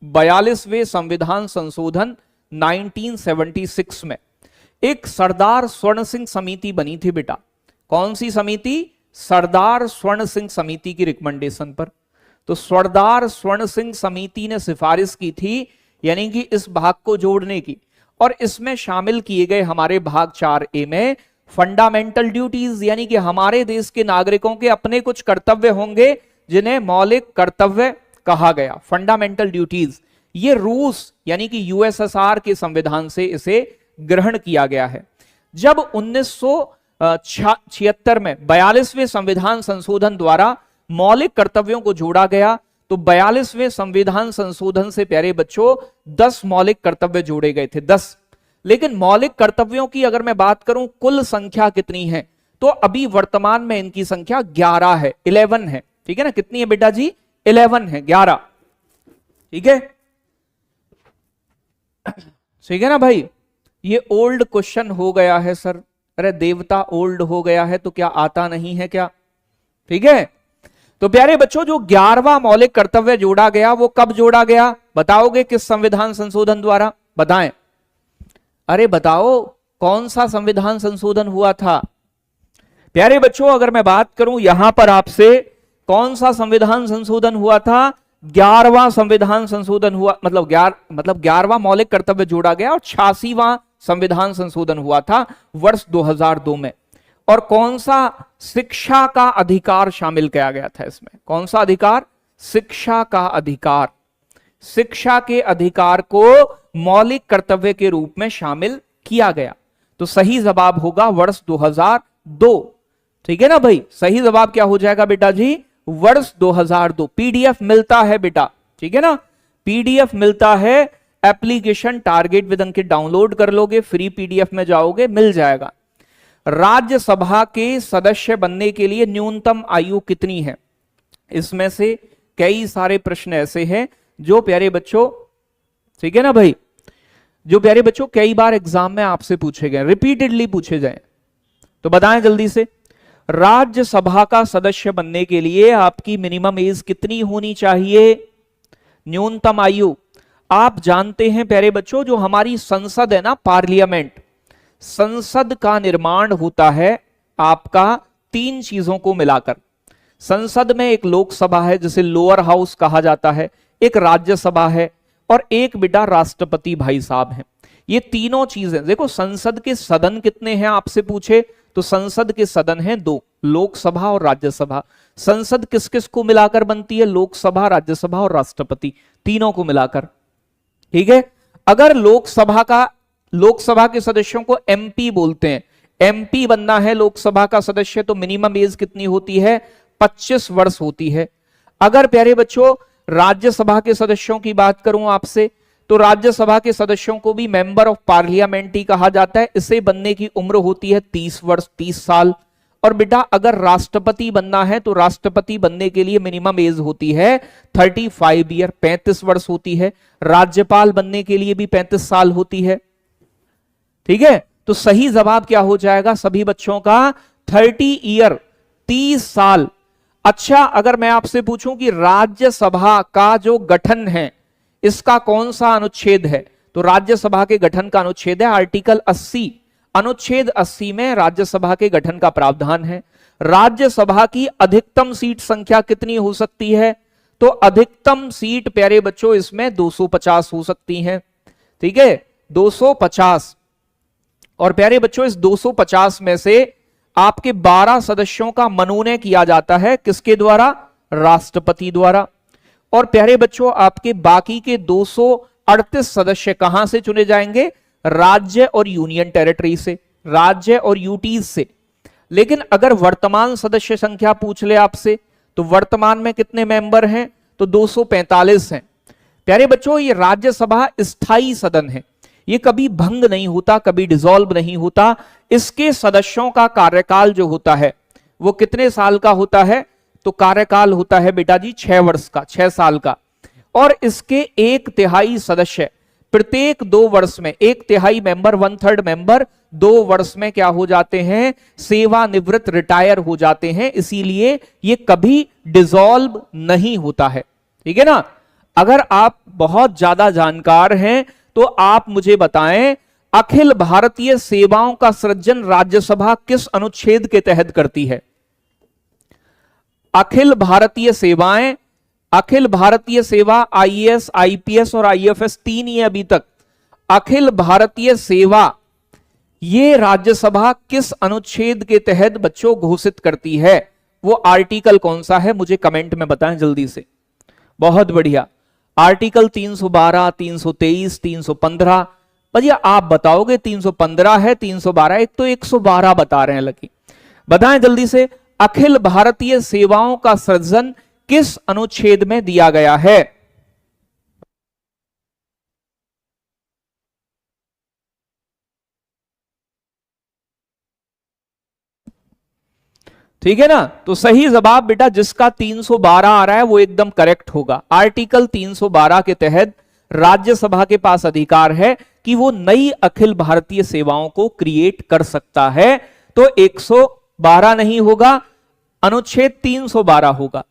42वें संविधान संशोधन 1976 में। एक सरदार स्वर्ण सिंह समिति बनी थी बेटा। कौन सी समिति? सरदार स्वर्ण सिंह समिति की रिकमेंडेशन पर। तो सरदार स्वर्ण सिंह समिति ने सिफारिश की थी, यानी कि इस भाग को जोड़ने की, और इसमें शामिल किए गए हमारे भाग 4A में फंडामेंटल ड्यूटीज, यानी कि हमारे देश के नागरिकों के अपने कुछ कर्तव्य होंगे जिन्हें मौलिक कर्तव्य कहा गया, फंडामेंटल ड्यूटीज। ये रूस यानी कि यूएसएसआर के संविधान से इसे ग्रहण किया गया है। जब 1976 में 42वें संविधान संशोधन द्वारा मौलिक कर्तव्यों को जोड़ा गया, तो 42वें संविधान संशोधन से प्यारे बच्चों 10 मौलिक कर्तव्य जोड़े गए थे, 10। लेकिन मौलिक कर्तव्यों की अगर मैं बात करूं कुल संख्या कितनी है, तो अभी वर्तमान में इनकी संख्या 11 है, 11 है, ठीक है ना। कितनी है बेटा जी? 11 है, 11, ठीक है। ठीक है ना भाई। ये ओल्ड क्वेश्चन हो गया है सर। अरे देवता ओल्ड हो गया है तो क्या आता नहीं है क्या? ठीक है। तो प्यारे बच्चों जो 11वां मौलिक कर्तव्य जोड़ा गया वो कब जोड़ा गया बताओगे? किस संविधान संशोधन द्वारा? बताएं। अरे बताओ कौन सा संविधान संशोधन हुआ था? प्यारे बच्चों अगर मैं बात करूं यहां पर आपसे, कौन सा संविधान संशोधन हुआ था? 11वां संविधान संशोधन हुआ, मतलब 11वां मौलिक कर्तव्य जोड़ा गया और 86वां संविधान संशोधन हुआ था वर्ष 2002 में। और कौन सा शिक्षा का अधिकार शामिल किया गया था इसमें? कौन सा अधिकार? शिक्षा का अधिकार। शिक्षा के अधिकार को मौलिक कर्तव्य के रूप में शामिल किया गया। तो सही जवाब होगा वर्ष 2002। ठीक है ना भाई, सही जवाब क्या हो जाएगा बेटा जी? वर्ष 2002। पीडीएफ मिलता है बेटा, ठीक है ना, पीडीएफ मिलता है। Application target with Ankit download कर लोगे, फ्री पीडीएफ में जाओगे, मिल जाएगा। राज्यसभा के सदस्य बनने के लिए न्यूनतम आयु कितनी है? इसमें से कई सारे प्रश्न ऐसे हैं जो प्यारे बच्चों, ठीक है ना भाई, जो प्यारे बच्चों कई बार एग्जाम में आपसे पूछे गए, रिपीटेडली पूछे जाए। तो बताएं जल्दी से, राज्यसभा का सदस्य बनने के लिए आपकी मिनिमम एज कितनी होनी चाहिए? न्यूनतम आयु। आप जानते हैं प्यारे बच्चों, जो हमारी संसद है ना, पार्लियामेंट, संसद का निर्माण होता है आपका 3 चीजों को मिलाकर। संसद में एक लोकसभा है जिसे लोअर हाउस कहा जाता है, एक राज्यसभा है और एक बेटा राष्ट्रपति भाई साहब हैं। ये तीनों चीजें देखो, संसद के सदन कितने हैं आपसे पूछे तो संसद के सदन हैं 2, लोकसभा और राज्यसभा। संसद किस किस को मिलाकर बनती है? लोकसभा, राज्यसभा और राष्ट्रपति, तीनों को मिलाकर। ठीक है, अगर लोकसभा के सदस्यों को एमपी बोलते हैं, एमपी बनना है लोकसभा का सदस्य, तो मिनिमम एज कितनी होती है? 25 वर्ष होती है। अगर प्यारे बच्चों राज्यसभा के सदस्यों की बात करूं आपसे, तो राज्यसभा के सदस्यों को भी मेंबर ऑफ पार्लियामेंट ही कहा जाता है। इसे बनने की उम्र होती है 30 वर्ष, 30 साल। और बेटा अगर राष्ट्रपति बनना है तो राष्ट्रपति बनने के लिए मिनिमम एज होती है 35 ईयर, 35 वर्ष होती है। राज्यपाल बनने के लिए भी 35 साल होती है। ठीक है, तो सही जवाब क्या हो जाएगा सभी बच्चों का? 30 ईयर, 30 साल। अच्छा, अगर मैं आपसे पूछूं कि राज्यसभा का जो गठन है इसका कौन सा अनुच्छेद है, तो राज्यसभा के गठन का अनुच्छेद है आर्टिकल 80। अनुच्छेद 80 में राज्यसभा के गठन का प्रावधान है। राज्यसभा की अधिकतम सीट संख्या कितनी हो सकती है? तो अधिकतम सीट प्यारे बच्चों इसमें 250 हो सकती हैं। ठीक है, 250। और प्यारे बच्चों इस 250 में से आपके 12 सदस्यों का मनोनयन किया जाता है, किसके द्वारा? राष्ट्रपति द्वारा। और प्यारे बच्चों आपके बाकी के 238 सदस्य कहां से चुने जाएंगे? राज्य और यूनियन टेरिटरी से, राज्य और यूटीज से। लेकिन अगर वर्तमान सदस्य संख्या पूछ ले आपसे, तो वर्तमान में कितने मेंबर हैं? तो 245 हैं। प्यारे बच्चों ये राज्यसभा स्थायी सदन है, ये कभी भंग नहीं होता, कभी डिसॉल्व नहीं होता। इसके सदस्यों का कार्यकाल जो होता है वो कितने साल का होता है? तो कार्यकाल होता है बेटा जी 6 वर्ष का, 6 साल का। और इसके 1/3 सदस्य प्रत्येक 2 वर्ष में, 1/3 मेंबर, 1/3 मेंबर 2 वर्ष में क्या हो जाते हैं? सेवानिवृत्त, रिटायर हो जाते हैं। इसीलिए ये कभी डिसॉल्व नहीं होता है। ठीक है ना। अगर आप बहुत ज्यादा जानकार हैं तो आप मुझे बताएं, अखिल भारतीय सेवाओं का सृजन राज्यसभा किस अनुच्छेद के तहत करती है? अखिल भारतीय सेवाएं, अखिल भारतीय सेवा आईएएस, आईपीएस और आईएफएस 3 ही अभी तक। अखिल भारतीय सेवा ये राज्यसभा किस अनुच्छेद के तहत बच्चों घोषित करती है? वो आर्टिकल कौन सा है मुझे कमेंट में बताएं जल्दी से। बहुत बढ़िया, आर्टिकल 312, 323, 315। भैया आप बताओगे 315 है, 312, एक तो 112 बता रहे हैं लकी। बताएं जल्दी से, अखिल भारतीय सेवाओं का सृजन किस अनुच्छेद में दिया गया है? ठीक है ना। तो सही जवाब बेटा जिसका 312 आ रहा है वो एकदम करेक्ट होगा। आर्टिकल 312 के तहत राज्यसभा के पास अधिकार है कि वो नई अखिल भारतीय सेवाओं को क्रिएट कर सकता है। तो 112 नहीं होगा, अनुच्छेद 312 होगा।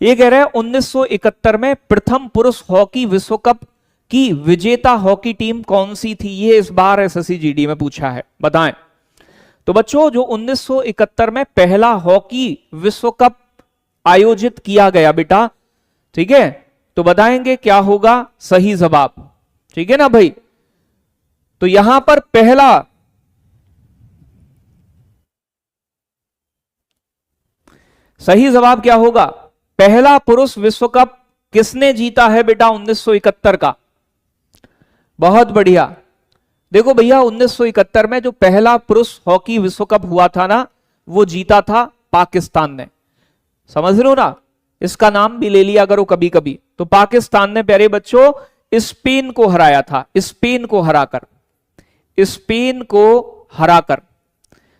ये कह रहे हैं 1971 में प्रथम पुरुष हॉकी विश्व कप की विजेता हॉकी टीम कौन सी थी? ये इस बार एसएससी जीडी में पूछा है, बताएं। तो बच्चों जो 1971 में पहला हॉकी विश्व कप आयोजित किया गया बेटा, ठीक है, तो बताएंगे क्या होगा सही जवाब। ठीक है ना भाई। तो यहां पर पहला सही जवाब क्या होगा? पहला पुरुष विश्व कप किसने जीता है बेटा 1971 का? बहुत बढ़िया। देखो भैया 1971 में जो पहला पुरुष हॉकी विश्व कप हुआ था ना, वो जीता था पाकिस्तान ने। समझ रहे हो ना, इसका नाम भी ले लिया करो कभी कभी। तो पाकिस्तान ने प्यारे बच्चों स्पेन को हराया था, स्पेन को हराकर, स्पेन को हराकर।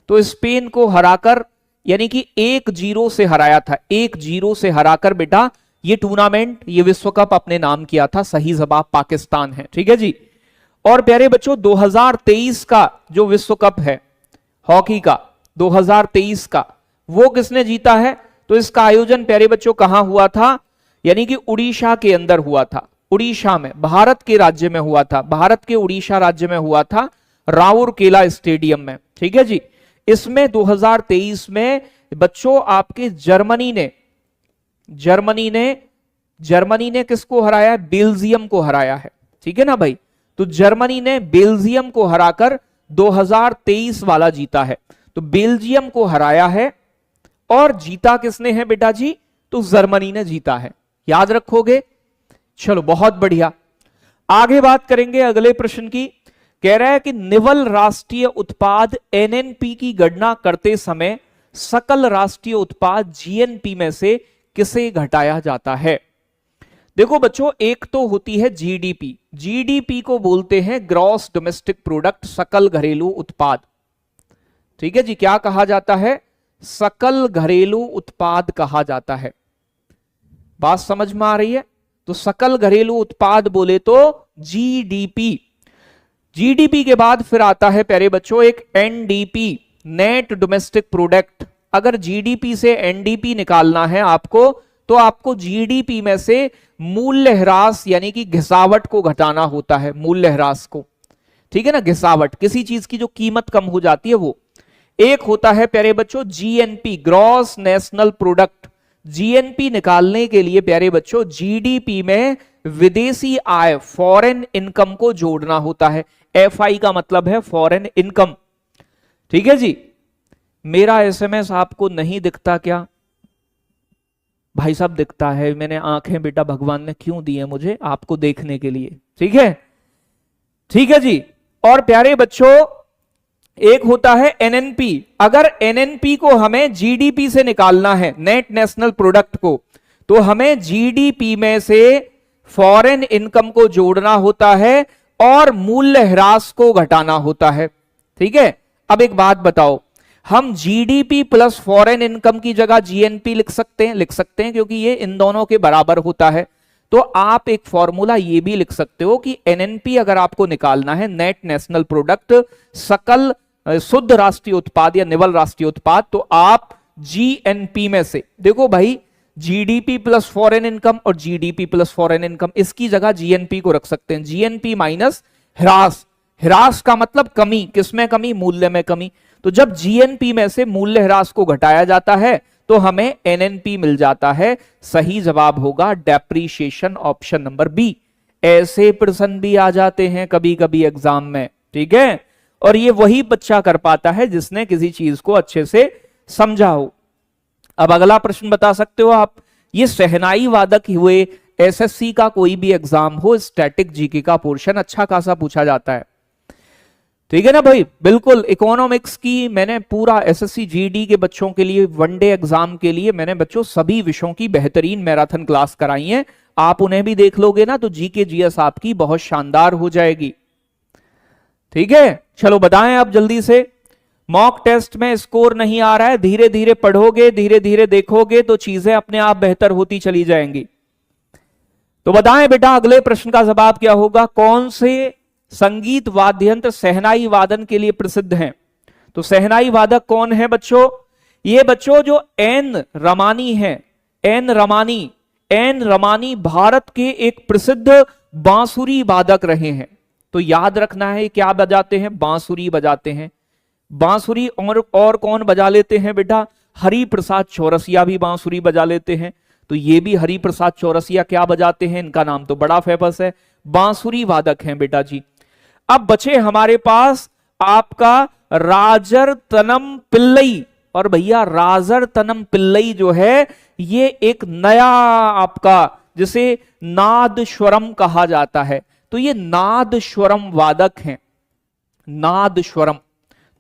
तो स्पेन को हराकर यानी कि 1-0 से हराया था, 1-0 से हराकर बेटा ये टूर्नामेंट, ये विश्व कप अपने नाम किया था। सही जवाब पाकिस्तान है। ठीक है जी। और प्यारे बच्चों 2023 का जो विश्व कप है हॉकी का, 2023 का, वो किसने जीता है? तो इसका आयोजन प्यारे बच्चों कहां हुआ था? यानी कि उड़ीसा के अंदर हुआ था, उड़ीसा में, भारत के राज्य में हुआ था, भारत के उड़ीसा राज्य में हुआ था, राउरकेला स्टेडियम में। ठीक है जी। इसमें 2023 में बच्चों आपके जर्मनी ने किसको हराया है? बेल्जियम को हराया है। ठीक है ना भाई। तो जर्मनी ने बेल्जियम को हराकर 2023 वाला जीता है। तो बेल्जियम को हराया है और जीता किसने है बेटा जी? तो जर्मनी ने जीता है। याद रखोगे? चलो बहुत बढ़िया। आगे बात करेंगे अगले प्रश्न की। कह रहा है कि निवल राष्ट्रीय उत्पाद एनएनपी की गणना करते समय सकल राष्ट्रीय उत्पाद जीएनपी में से किसे घटाया जाता है? देखो बच्चों, एक तो होती है जीडीपी, जीडीपी को बोलते हैं ग्रॉस डोमेस्टिक प्रोडक्ट, सकल घरेलू उत्पाद। ठीक है जी। क्या कहा जाता है? सकल घरेलू उत्पाद कहा जाता है। बात समझ में आ रही है? तो सकल घरेलू उत्पाद बोले तो जीडीपी। जीडीपी के बाद फिर आता है प्यारे बच्चों एक एनडीपी, नेट डोमेस्टिक प्रोडक्ट। अगर जीडीपी से एनडीपी निकालना है आपको, तो आपको जीडीपी में से मूल्य ह्रास यानी कि घिसावट को घटाना होता है, मूल्य ह्रास को। ठीक है ना, घिसावट, किसी चीज की जो कीमत कम हो जाती है वो। एक होता है प्यारे बच्चों GNP, gross national product. GNP निकालने के लिए प्यारे बच्चों जीडीपी में विदेशी आय, फॉरेन इनकम को जोड़ना होता है। एफआई का मतलब है फॉरेन इनकम। ठीक है जी। मेरा एसएमएस आपको नहीं दिखता क्या? भाई साहब दिखता है। मैंने आंखें बेटा भगवान ने क्यों दी है मुझे? आपको देखने के लिए। ठीक है, ठीक है जी। और प्यारे बच्चों एक होता है एनएनपी। अगर एनएनपी को हमें जीडीपी से निकालना है, नेट नेशनल प्रोडक्ट को, तो हमें जीडीपी में से फॉरेन इनकम को जोड़ना होता है और मूल्य ह्रास को घटाना होता है। ठीक है। अब एक बात बताओ, हम जीडीपी प्लस फॉरेन इनकम की जगह जीएनपी लिख सकते हैं? लिख सकते हैं, क्योंकि ये इन दोनों के बराबर होता है। तो आप एक फॉर्मूला ये भी लिख सकते हो कि एनएनपी अगर आपको निकालना है, नेट नेशनल प्रोडक्ट, सकल शुद्ध राष्ट्रीय उत्पाद या निवल राष्ट्रीय उत्पाद, तो आप जीएनपी में से, देखो भाई जीडीपी प्लस फॉरेन इनकम और जीडीपी प्लस फॉरेन इनकम, इसकी जगह जीएनपी को रख सकते हैं। जीएनपी माइनस ह्रास, ह्रास का मतलब कमी, किसमें कमी? मूल्य में कमी। तो जब जीएनपी में से मूल्य ह्रास को घटाया जाता है तो हमें एनएनपी मिल जाता है। सही जवाब होगा डेप्रीशिएशन, ऑप्शन नंबर बी। ऐसे प्रश्न भी आ जाते हैं कभी कभी एग्जाम में। ठीक है। और ये वही बच्चा कर पाता है जिसने किसी चीज को अच्छे से समझा हो। अब अगला प्रश्न बता सकते हो आप। ये शहनाई वादक हुए, एसएससी का कोई भी एग्जाम हो, स्टैटिक जीके का पोर्शन अच्छा खासा पूछा जाता है। ठीक है ना भाई, बिल्कुल। इकोनॉमिक्स की मैंने पूरा एसएससी जीडी के बच्चों के लिए, वनडे एग्जाम के लिए मैंने बच्चों सभी विषयों की बेहतरीन मैराथन क्लास कराई है। आप उन्हें भी देख लोगे ना तो जीके जीएस आपकी बहुत शानदार हो जाएगी। ठीक है। चलो बताएं अब जल्दी से। मॉक टेस्ट में स्कोर नहीं आ रहा है, धीरे धीरे पढ़ोगे, धीरे धीरे देखोगे तो चीजें अपने आप बेहतर होती चली जाएंगी। तो बताएं बेटा अगले प्रश्न का जवाब क्या होगा? कौन से संगीत वाद्य यंत्र शहनाई वादन के लिए प्रसिद्ध हैं? तो शहनाई वादक कौन है बच्चों? ये बच्चों जो एन रमानी है, एन रमानी भारत के एक प्रसिद्ध बांसुरी वादक रहे हैं। तो याद रखना है क्या बजाते हैं? बांसुरी बजाते हैं। बांसुरी और कौन बजा लेते हैं बेटा? हरि प्रसाद चौरसिया भी बांसुरी बजा लेते हैं। तो ये भी हरि प्रसाद चौरसिया क्या बजाते हैं? इनका नाम तो बड़ा फेमस है, बांसुरी वादक हैं बेटा जी। अब बचे हमारे पास आपका राजर तनम पिल्लई। और भैया राजरतनम पिल्लई जो है ये एक नया आपका जिसे नादस्वरम कहा जाता है, तो ये नादस्वरम वादक हैं, नादस्वरम।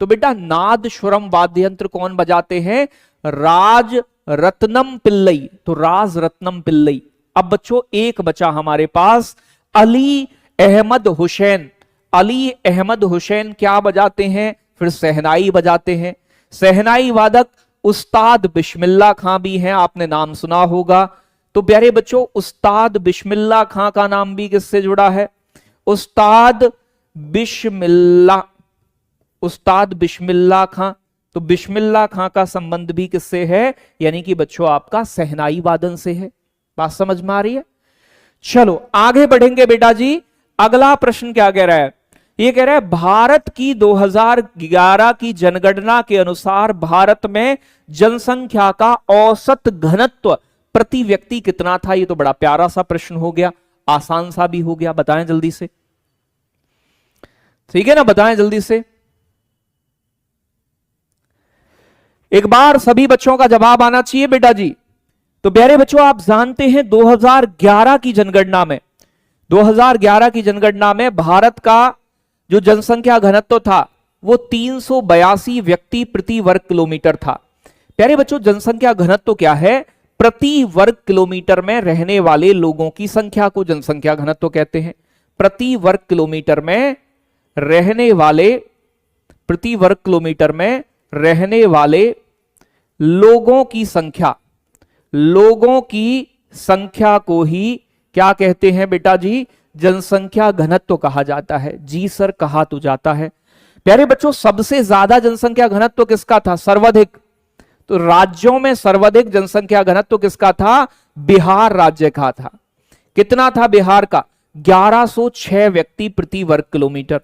तो बेटा नादस्वरम वाद्य यंत्र कौन बजाते हैं? राज रत्नम पिल्लई, तो राज रत्नम पिल्लई। अब बच्चों एक बचा हमारे पास अली अहमद हुसैन। अली अहमद हुसैन क्या बजाते हैं? फिर सहनाई बजाते हैं। सहनाई वादक उस्ताद बिस्मिल्लाह खां भी हैं, आपने नाम सुना होगा। तो प्यारे बच्चों उस्ताद बिस्मिल्लाह खां का नाम भी किससे जुड़ा है? उस्ताद बिस्मिल्लाह, उस्ताद बिस्मिल्लाह खां। तो बिस्मिल्लाह खां का संबंध भी किससे है? यानी कि बच्चों आपका सहनाई वादन से है। बात समझ में आ रही है? चलो आगे बढ़ेंगे बेटा जी। अगला प्रश्न क्या कह रहा है? ये कह रहा है भारत की 2011 की जनगणना के अनुसार भारत में जनसंख्या का औसत घनत्व प्रति व्यक्ति कितना था? ये तो बड़ा प्यारा सा प्रश्न हो गया, आसान सा भी हो गया। बताएं जल्दी से, ठीक है ना? बताएं जल्दी से, एक बार सभी बच्चों का जवाब आना चाहिए बेटा जी। तो प्यारे बच्चों आप जानते हैं 2011 की जनगणना में, 2011 की जनगणना में भारत का जो जनसंख्या घनत्व था वो 382 व्यक्ति प्रति वर्ग किलोमीटर था। प्यारे बच्चों जनसंख्या घनत्व क्या है? प्रति वर्ग किलोमीटर में रहने वाले लोगों की संख्या को जनसंख्या घनत्व कहते हैं। प्रति वर्ग किलोमीटर में रहने वाले, प्रति वर्ग किलोमीटर में रहने वाले लोगों की संख्या, लोगों की संख्या को ही क्या कहते हैं बेटा जी? जनसंख्या घनत्व कहा जाता है। जी सर कहा तो जाता है। प्यारे बच्चों सबसे ज्यादा जनसंख्या घनत्व किसका था? सर्वाधिक। तो राज्यों में सर्वाधिक जनसंख्या घनत्व किसका था? बिहार राज्य का था। कितना था बिहार का? 1106 व्यक्ति प्रति वर्ग किलोमीटर।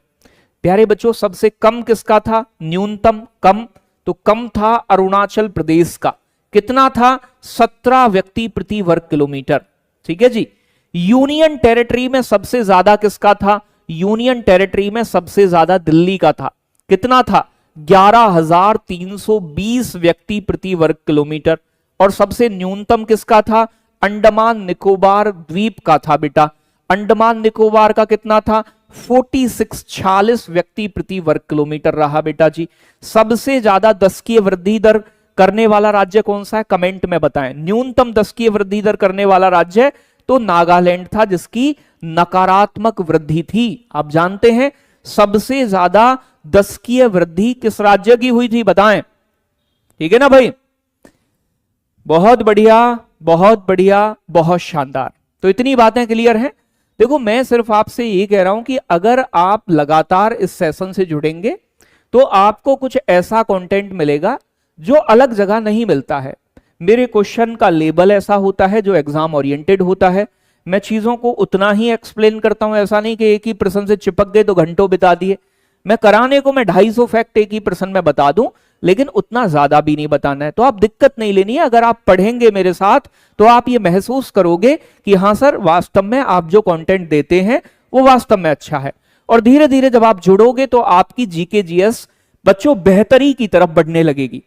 प्यारे बच्चों सबसे कम किसका था? न्यूनतम कम, तो कम था अरुणाचल प्रदेश का। कितना था? 17 व्यक्ति प्रति वर्ग किलोमीटर। ठीक है जी। यूनियन टेरिटरी में सबसे ज्यादा किसका था? यूनियन टेरिटरी में सबसे ज्यादा दिल्ली का था। कितना था? 11,320 व्यक्ति प्रति वर्ग किलोमीटर। और सबसे न्यूनतम किसका था? अंडमान निकोबार द्वीप का था बेटा। अंडमान निकोबार का कितना था? 46 व्यक्ति प्रति वर्ग किलोमीटर रहा बेटा जी। सबसे ज्यादा दशकीय वृद्धि दर करने वाला राज्य कौन सा है? कमेंट में बताएं। न्यूनतम दशकीय वृद्धि दर करने वाला राज्य तो नागालैंड था, जिसकी नकारात्मक वृद्धि थी। आप जानते हैं सबसे ज्यादा दशकीय वृद्धि किस राज्य की हुई थी? बताएं। ठीक है ना भाई? बहुत बढ़िया, बहुत बढ़िया, बहुत शानदार। तो इतनी बातें क्लियर हैं। देखो मैं सिर्फ आपसे ये कह रहा हूं कि अगर आप लगातार इस सेशन से जुड़ेंगे तो आपको कुछ ऐसा कंटेंट मिलेगा जो अलग जगह नहीं मिलता है। मेरे क्वेश्चन का लेबल ऐसा होता है जो एग्जाम ओरिएंटेड होता है। मैं चीजों को उतना ही एक्सप्लेन करता हूं, ऐसा नहीं कि एक ही प्रश्न से चिपक गए तो घंटों बिता दिए। मैं कराने को मैं 250 फैक्ट एक ही प्रश्न में बता दूं, लेकिन उतना ज्यादा भी नहीं बताना है। तो आप दिक्कत नहीं लेनी है। अगर आप पढ़ेंगे मेरे साथ तो आप ये महसूस करोगे कि हाँ सर वास्तव में आप जो कंटेंट देते हैं वो वास्तव में अच्छा है। और धीरे धीरे जब आप जुड़ोगे तो आपकी जीके जीएस बच्चों बेहतरी की तरफ बढ़ने लगेगी।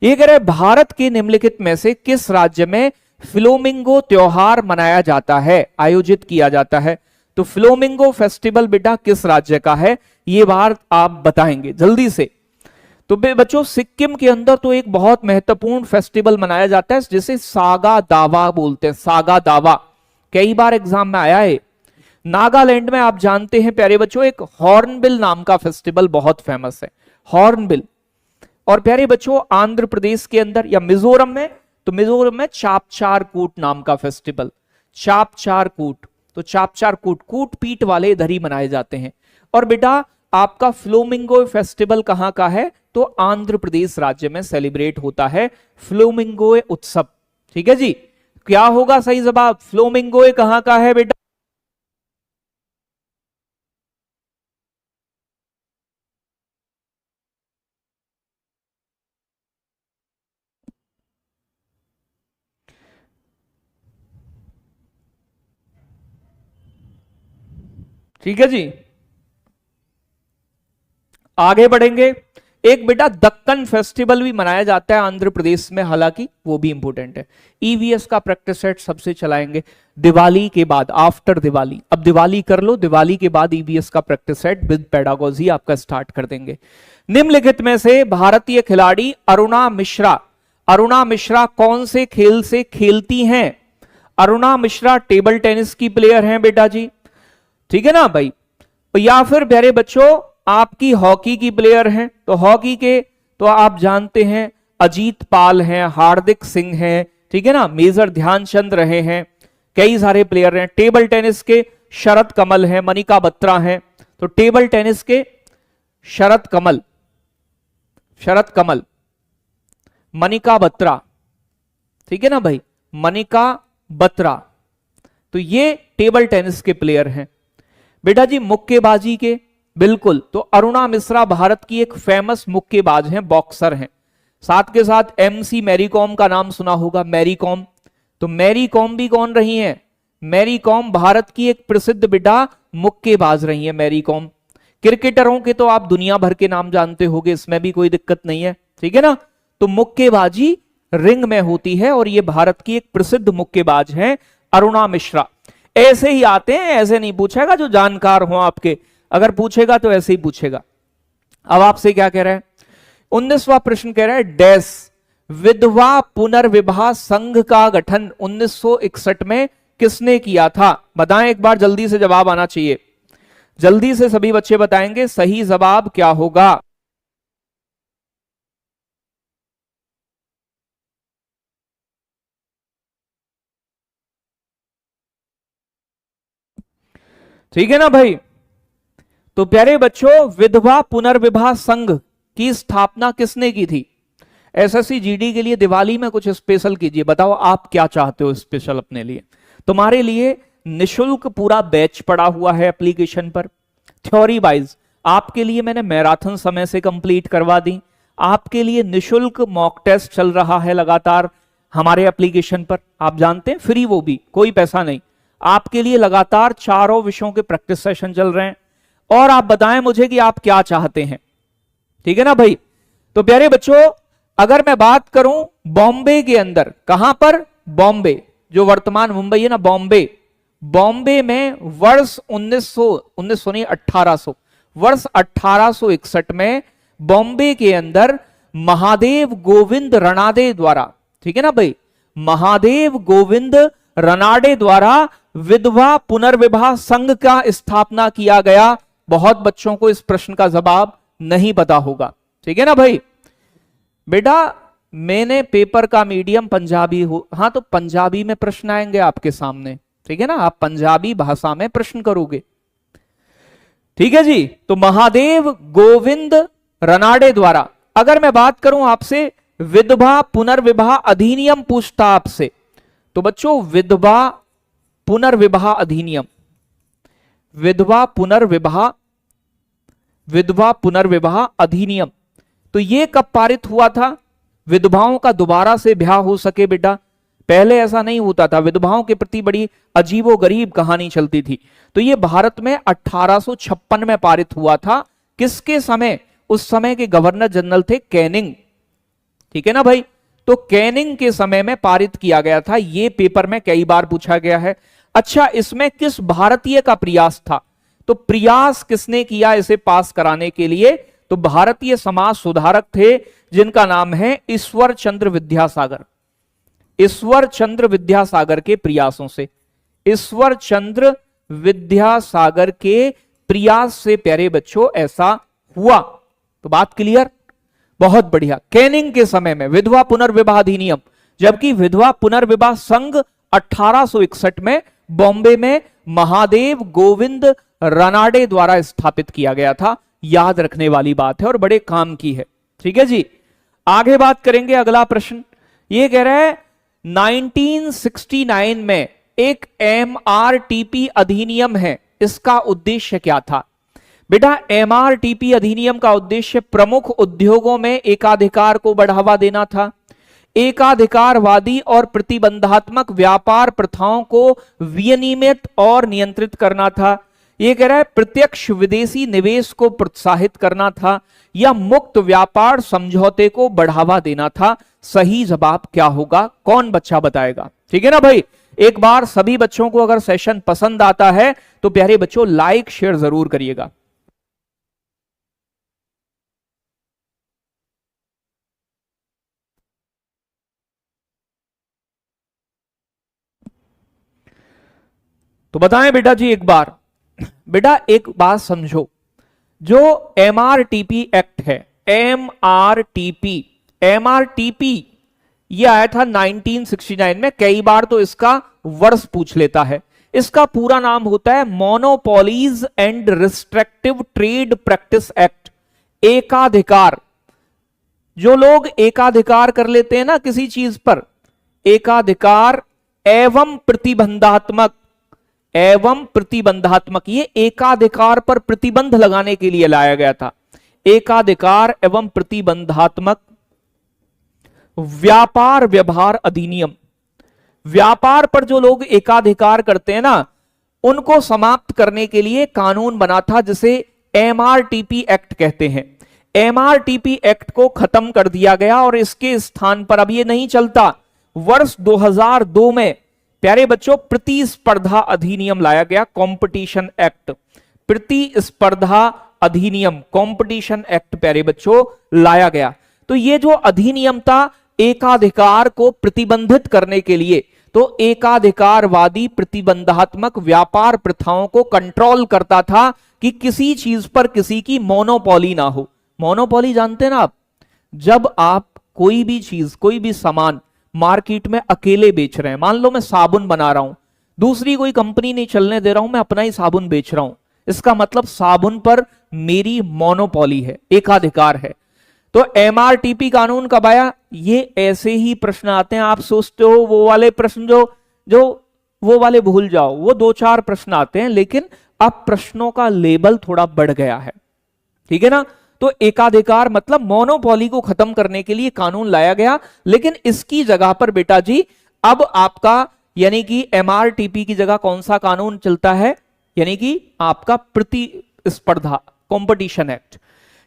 ये कह रहे भारत के निम्नलिखित में से किस राज्य में फ्लोमिंगो त्योहार मनाया जाता है, आयोजित किया जाता है? तो फ्लोमिंगो फेस्टिवल बेटा किस राज्य का है? ये बात आप बताएंगे जल्दी से। तो बच्चों सिक्किम के अंदर तो एक बहुत महत्वपूर्ण फेस्टिवल मनाया जाता है जिसे सागा दावा बोलते हैं। सागा दावा कई बार एग्जाम में आया है। नागालैंड में आप जानते हैं प्यारे बच्चों एक हॉर्नबिल नाम का फेस्टिवल बहुत फेमस है, हॉर्नबिल। और प्यारे बच्चों आंध्र प्रदेश के अंदर या मिजोरम में, तो मिजोरम में चापचार कूट नाम का फेस्टिवल, चापचार कूट। तो चापचार कूट, कूट पीट वाले इधर ही मनाए जाते हैं। और बेटा आपका फ्लोमिंगो फेस्टिवल कहां का है? तो आंध्र प्रदेश राज्य में सेलिब्रेट होता है फ्लोमिंगो उत्सव। ठीक है जी। क्या होगा सही जवाब? फ्लोमिंगो कहां का है बेटा? ठीक है जी। आगे बढ़ेंगे। एक बेटा दक्कन फेस्टिवल भी मनाया जाता है आंध्र प्रदेश में, हालांकि वो भी इंपॉर्टेंट है। ईवीएस का प्रैक्टिस सेट सबसे चलाएंगे दिवाली के बाद, आफ्टर दिवाली। अब दिवाली कर लो, दिवाली के बाद ईवीएस का प्रैक्टिस सेट विद पेडागोजी आपका स्टार्ट कर देंगे। निम्नलिखित में से भारतीय खिलाड़ी अरुणा मिश्रा कौन से खेल से खेलती हैं? अरुणा मिश्रा टेबल टेनिस की प्लेयर हैं बेटा जी, ठीक है ना भाई। या फिर प्यारे बच्चों आपकी हॉकी की प्लेयर हैं, तो हॉकी के तो आप जानते हैं अजीत पाल हैं, हार्दिक सिंह हैं, ठीक है ना, मेजर ध्यानचंद रहे हैं, कई सारे प्लेयर हैं। टेबल टेनिस के शरद कमल हैं, मनिका बत्रा हैं। तो टेबल टेनिस के शरद कमल, मनिका बत्रा, ठीक है ना भाई, मनिका बत्रा, तो ये टेबल टेनिस के प्लेयर हैं। बेटा जी मुक्केबाजी के, बिल्कुल, तो अरुणा मिश्रा भारत की एक फेमस मुक्केबाज हैं, बॉक्सर हैं। साथ के साथ एमसी मैरी कॉम का नाम सुना होगा, मैरी कॉम। तो मैरी कॉम भी कौन रही हैं? मैरी कॉम भारत की एक प्रसिद्ध बेटा मुक्केबाज रही है मैरी कॉम। क्रिकेटरों के तो आप दुनिया भर के नाम जानते होंगे, इसमें भी कोई दिक्कत नहीं है, ठीक है ना। तो मुक्केबाजी रिंग में होती है और ये भारत की एक प्रसिद्ध मुक्केबाज हैं अरुणा मिश्रा। ऐसे ही आते हैं, ऐसे नहीं पूछेगा जो जानकार हो आपके, अगर पूछेगा तो ऐसे ही पूछेगा। अब आपसे क्या कह रहा है? 19वां प्रश्न कह रहा है डैश विधवा पुनर्विवाह संघ का गठन 1961 में किसने किया था? बताएं एक बार, जल्दी से जवाब आना चाहिए, जल्दी से सभी बच्चे बताएंगे सही जवाब क्या होगा। ठीक है ना भाई। तो प्यारे बच्चों विधवा पुनर्विवाह संघ की स्थापना किसने की थी? एसएससी जीडी के लिए दिवाली में कुछ स्पेशल कीजिए, बताओ आप क्या चाहते हो स्पेशल अपने लिए। तुम्हारे लिए निशुल्क पूरा बैच पड़ा हुआ है एप्लीकेशन पर, थ्योरी वाइज आपके लिए मैंने मैराथन समय से कंप्लीट करवा दी। आपके लिए निशुल्क मॉक टेस्ट चल रहा है लगातार हमारे एप्लीकेशन पर, आप जानते हैं फ्री, वो भी कोई पैसा नहीं। आपके लिए लगातार चारों विषयों के प्रैक्टिस सेशन चल रहे हैं। और आप बताएं मुझे कि आप क्या चाहते हैं, ठीक है ना भाई। तो प्यारे बच्चों अगर मैं बात करूं बॉम्बे के अंदर, कहां पर? बॉम्बे, जो वर्तमान मुंबई है ना, बॉम्बे में वर्ष 1861 में बॉम्बे के अंदर महादेव गोविंद रनाडे द्वारा, ठीक है ना भाई, महादेव गोविंद रनाडे द्वारा विधवा पुनर्विवाह संघ का स्थापना किया गया। बहुत बच्चों को इस प्रश्न का जवाब नहीं पता होगा, ठीक है ना भाई। बेटा मैंने पेपर का मीडियम पंजाबी हो, हाँ तो पंजाबी में प्रश्न आएंगे आपके सामने, ठीक है ना, आप पंजाबी भाषा में प्रश्न करोगे, ठीक है जी। तो महादेव गोविंद रनाडे द्वारा, अगर मैं बात करूं आपसे विधवा पुनर्विवाह अधिनियम पूछता आपसे, तो बच्चों विधवा पुनर्विवाह अधिनियम, विधवा पुनर्विवाह अधिनियम, तो ये कब पारित हुआ था? विधवाओं का दोबारा से ब्याह हो सके बेटा, पहले ऐसा नहीं होता था, विधवाओं के प्रति बड़ी अजीबोगरीब कहानी चलती थी। तो ये भारत में 1856 में पारित हुआ था। किसके समय? उस समय के गवर्नर जनरल थे कैनिंग, ठीक है ना भाई। तो कैनिंग के समय में पारित किया गया था, ये पेपर में कई बार पूछा गया है। अच्छा इसमें किस भारतीय का प्रयास था? तो प्रयास किसने किया इसे पास कराने के लिए? तो भारतीय समाज सुधारक थे जिनका नाम है ईश्वर चंद्र विद्यासागर। ईश्वर चंद्र विद्यासागर के प्रयासों से, ईश्वर चंद्र विद्यासागर के प्रयास से प्यारे बच्चों ऐसा हुआ। तो बात क्लियर, बहुत बढ़िया। कैनिंग के समय में विधवा पुनर्विवाह अधिनियम, जबकि विधवा पुनर्विवाह संघ 1861 में बॉम्बे में महादेव गोविंद रनाडे द्वारा स्थापित किया गया था। याद रखने वाली बात है और बड़े काम की है, ठीक है जी। आगे बात करेंगे, अगला प्रश्न ये कह रहा है 1969 में एक MRTP अधिनियम है, इसका उद्देश्य क्या था? बेटा MRTP अधिनियम का उद्देश्य प्रमुख उद्योगों में एकाधिकार को बढ़ावा देना था, एकाधिकारवादी और प्रतिबंधात्मक व्यापार प्रथाओं को विनियमित और नियंत्रित करना था, ये कह रहा है प्रत्यक्ष विदेशी निवेश को प्रोत्साहित करना था या मुक्त व्यापार समझौते को बढ़ावा देना था। सही जवाब क्या होगा, कौन बच्चा बताएगा? ठीक है ना भाई, एक बार सभी बच्चों को अगर सेशन पसंद आता है तो प्यारे बच्चों लाइक शेयर जरूर करिएगा। तो बताएं बेटा जी एक बार, बेटा एक बात समझो, जो एमआरटीपी एक्ट है, एमआरटीपी ये आया था 1969 में। कई बार तो इसका वर्ष पूछ लेता है। इसका पूरा नाम होता है monopolies and restrictive trade practice act. एकाधिकार, जो लोग एकाधिकार कर लेते हैं ना किसी चीज पर, एकाधिकार एवं प्रतिबंधात्मक, ये एकाधिकार पर प्रतिबंध लगाने के लिए लाया गया था। एकाधिकार एवं प्रतिबंधात्मक व्यापार व्यवहार अधिनियम। व्यापार पर जो लोग एकाधिकार करते हैं ना, उनको समाप्त करने के लिए कानून बना था, जिसे एमआरटीपी एक्ट कहते हैं। एमआरटीपी एक्ट को खत्म कर दिया गया और इसके स्थान पर अब ये नहीं चलता। वर्ष 2002 में प्यारे बच्चों प्रतिस्पर्धा अधिनियम लाया गया, कंपटीशन एक्ट। प्रतिस्पर्धा अधिनियम, कंपटीशन एक्ट प्यारे बच्चों लाया गया। तो ये जो अधिनियम था एकाधिकार को प्रतिबंधित करने के लिए, तो एकाधिकारवादी प्रतिबंधात्मक व्यापार प्रथाओं को कंट्रोल करता था कि किसी चीज पर किसी की मोनोपोली ना हो। मोनोपोली जानते हैं ना आप, जब आप कोई भी चीज, कोई भी सामान मार्केट में अकेले बेच रहे हैं, मान लो मैं साबुन बना रहा हूं, दूसरी कोई कंपनी नहीं चलने दे रहा हूं, मैं अपना ही साबुन बेच रहा हूं, इसका मतलब साबुन पर मेरी मोनोपोली है, एकाधिकार है। तो एमआरटीपी कानून कब आया? ये ऐसे ही प्रश्न आते हैं, आप सोचते हो वो वाले प्रश्न जो वो वाले भूल जाओ, वो 2-4 प्रश्न आते हैं, लेकिन अब प्रश्नों का लेवल थोड़ा बढ़ गया है। ठीक है ना? तो एकाधिकार मतलब मोनोपोली को खत्म करने के लिए कानून लाया गया, लेकिन इसकी जगह पर बेटा जी अब आपका यानी कि एमआरटीपी की जगह कौन सा कानून चलता है? यानी कि आपका प्रतिस्पर्धा, कंपटीशन एक्ट।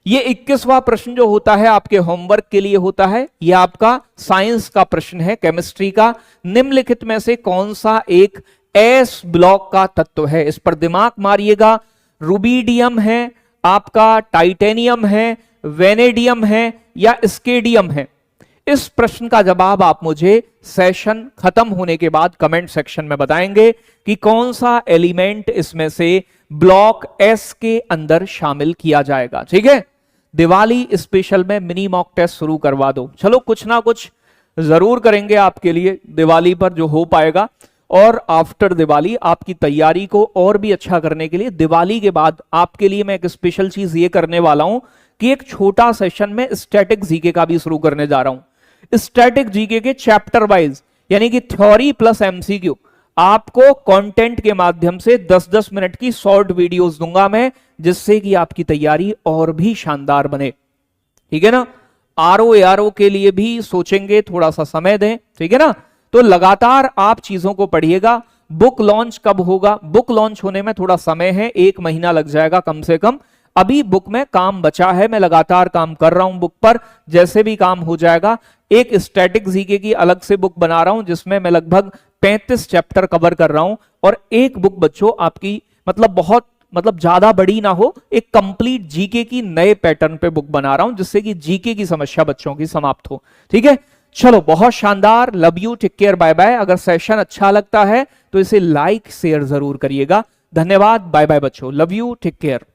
ये 21वां प्रश्न जो होता है आपके होमवर्क के लिए होता है, यह आपका साइंस का प्रश्न है, केमिस्ट्री का। निम्नलिखित में से कौन सा एक एस ब्लॉक का तत्व है? इस पर दिमाग मारिएगा। रुबीडियम है, आपका टाइटेनियम है, वेनेडियम है या स्केडियम है? इस प्रश्न का जवाब आप मुझे सेशन खत्म होने के बाद कमेंट सेक्शन में बताएंगे कि कौन सा एलिमेंट इसमें से ब्लॉक एस के अंदर शामिल किया जाएगा। ठीक है, दिवाली स्पेशल में मिनी मॉक टेस्ट शुरू करवा दो। चलो कुछ ना कुछ जरूर करेंगे आपके लिए दिवाली पर जो हो पाएगा, और आफ्टर दिवाली आपकी तैयारी को और भी अच्छा करने के लिए दिवाली के बाद आपके लिए मैं एक स्पेशल चीज ये करने वाला हूं कि एक छोटा सेशन में स्टैटिक जीके का भी शुरू करने जा रहा हूं। स्टैटिक जीके के चैप्टर वाइज, यानी कि थ्योरी प्लस एमसीक्यू, आपको कंटेंट के माध्यम से 10-10 मिनट की शॉर्ट वीडियोस दूंगा मैं, जिससे कि आपकी तैयारी और भी शानदार बने। ठीक है ना? आरओ के लिए भी सोचेंगे, थोड़ा सा समय दें। ठीक है ना? तो लगातार आप चीजों को पढ़िएगा। बुक लॉन्च कब होगा? बुक लॉन्च होने में थोड़ा समय है, 1 महीना लग जाएगा कम से कम। अभी बुक में काम बचा है, मैं लगातार काम कर रहा हूं बुक पर। जैसे भी काम हो जाएगा, एक स्टैटिक जीके की अलग से बुक बना रहा हूं, जिसमें मैं लगभग 35 चैप्टर कवर कर रहा हूं। और एक बुक बच्चों आपकी बहुत ज्यादा बड़ी ना हो, एक कंप्लीट जीके की नए पैटर्न पे बुक बना रहा हूं, जिससे कि जीके की समस्या बच्चों की समाप्त हो। ठीक है, चलो बहुत शानदार। Love you, take care, bye bye. अगर सेशन अच्छा लगता है तो इसे लाइक शेयर जरूर करिएगा। धन्यवाद, बाय बाय बच्चों, लव यू, टेक केयर।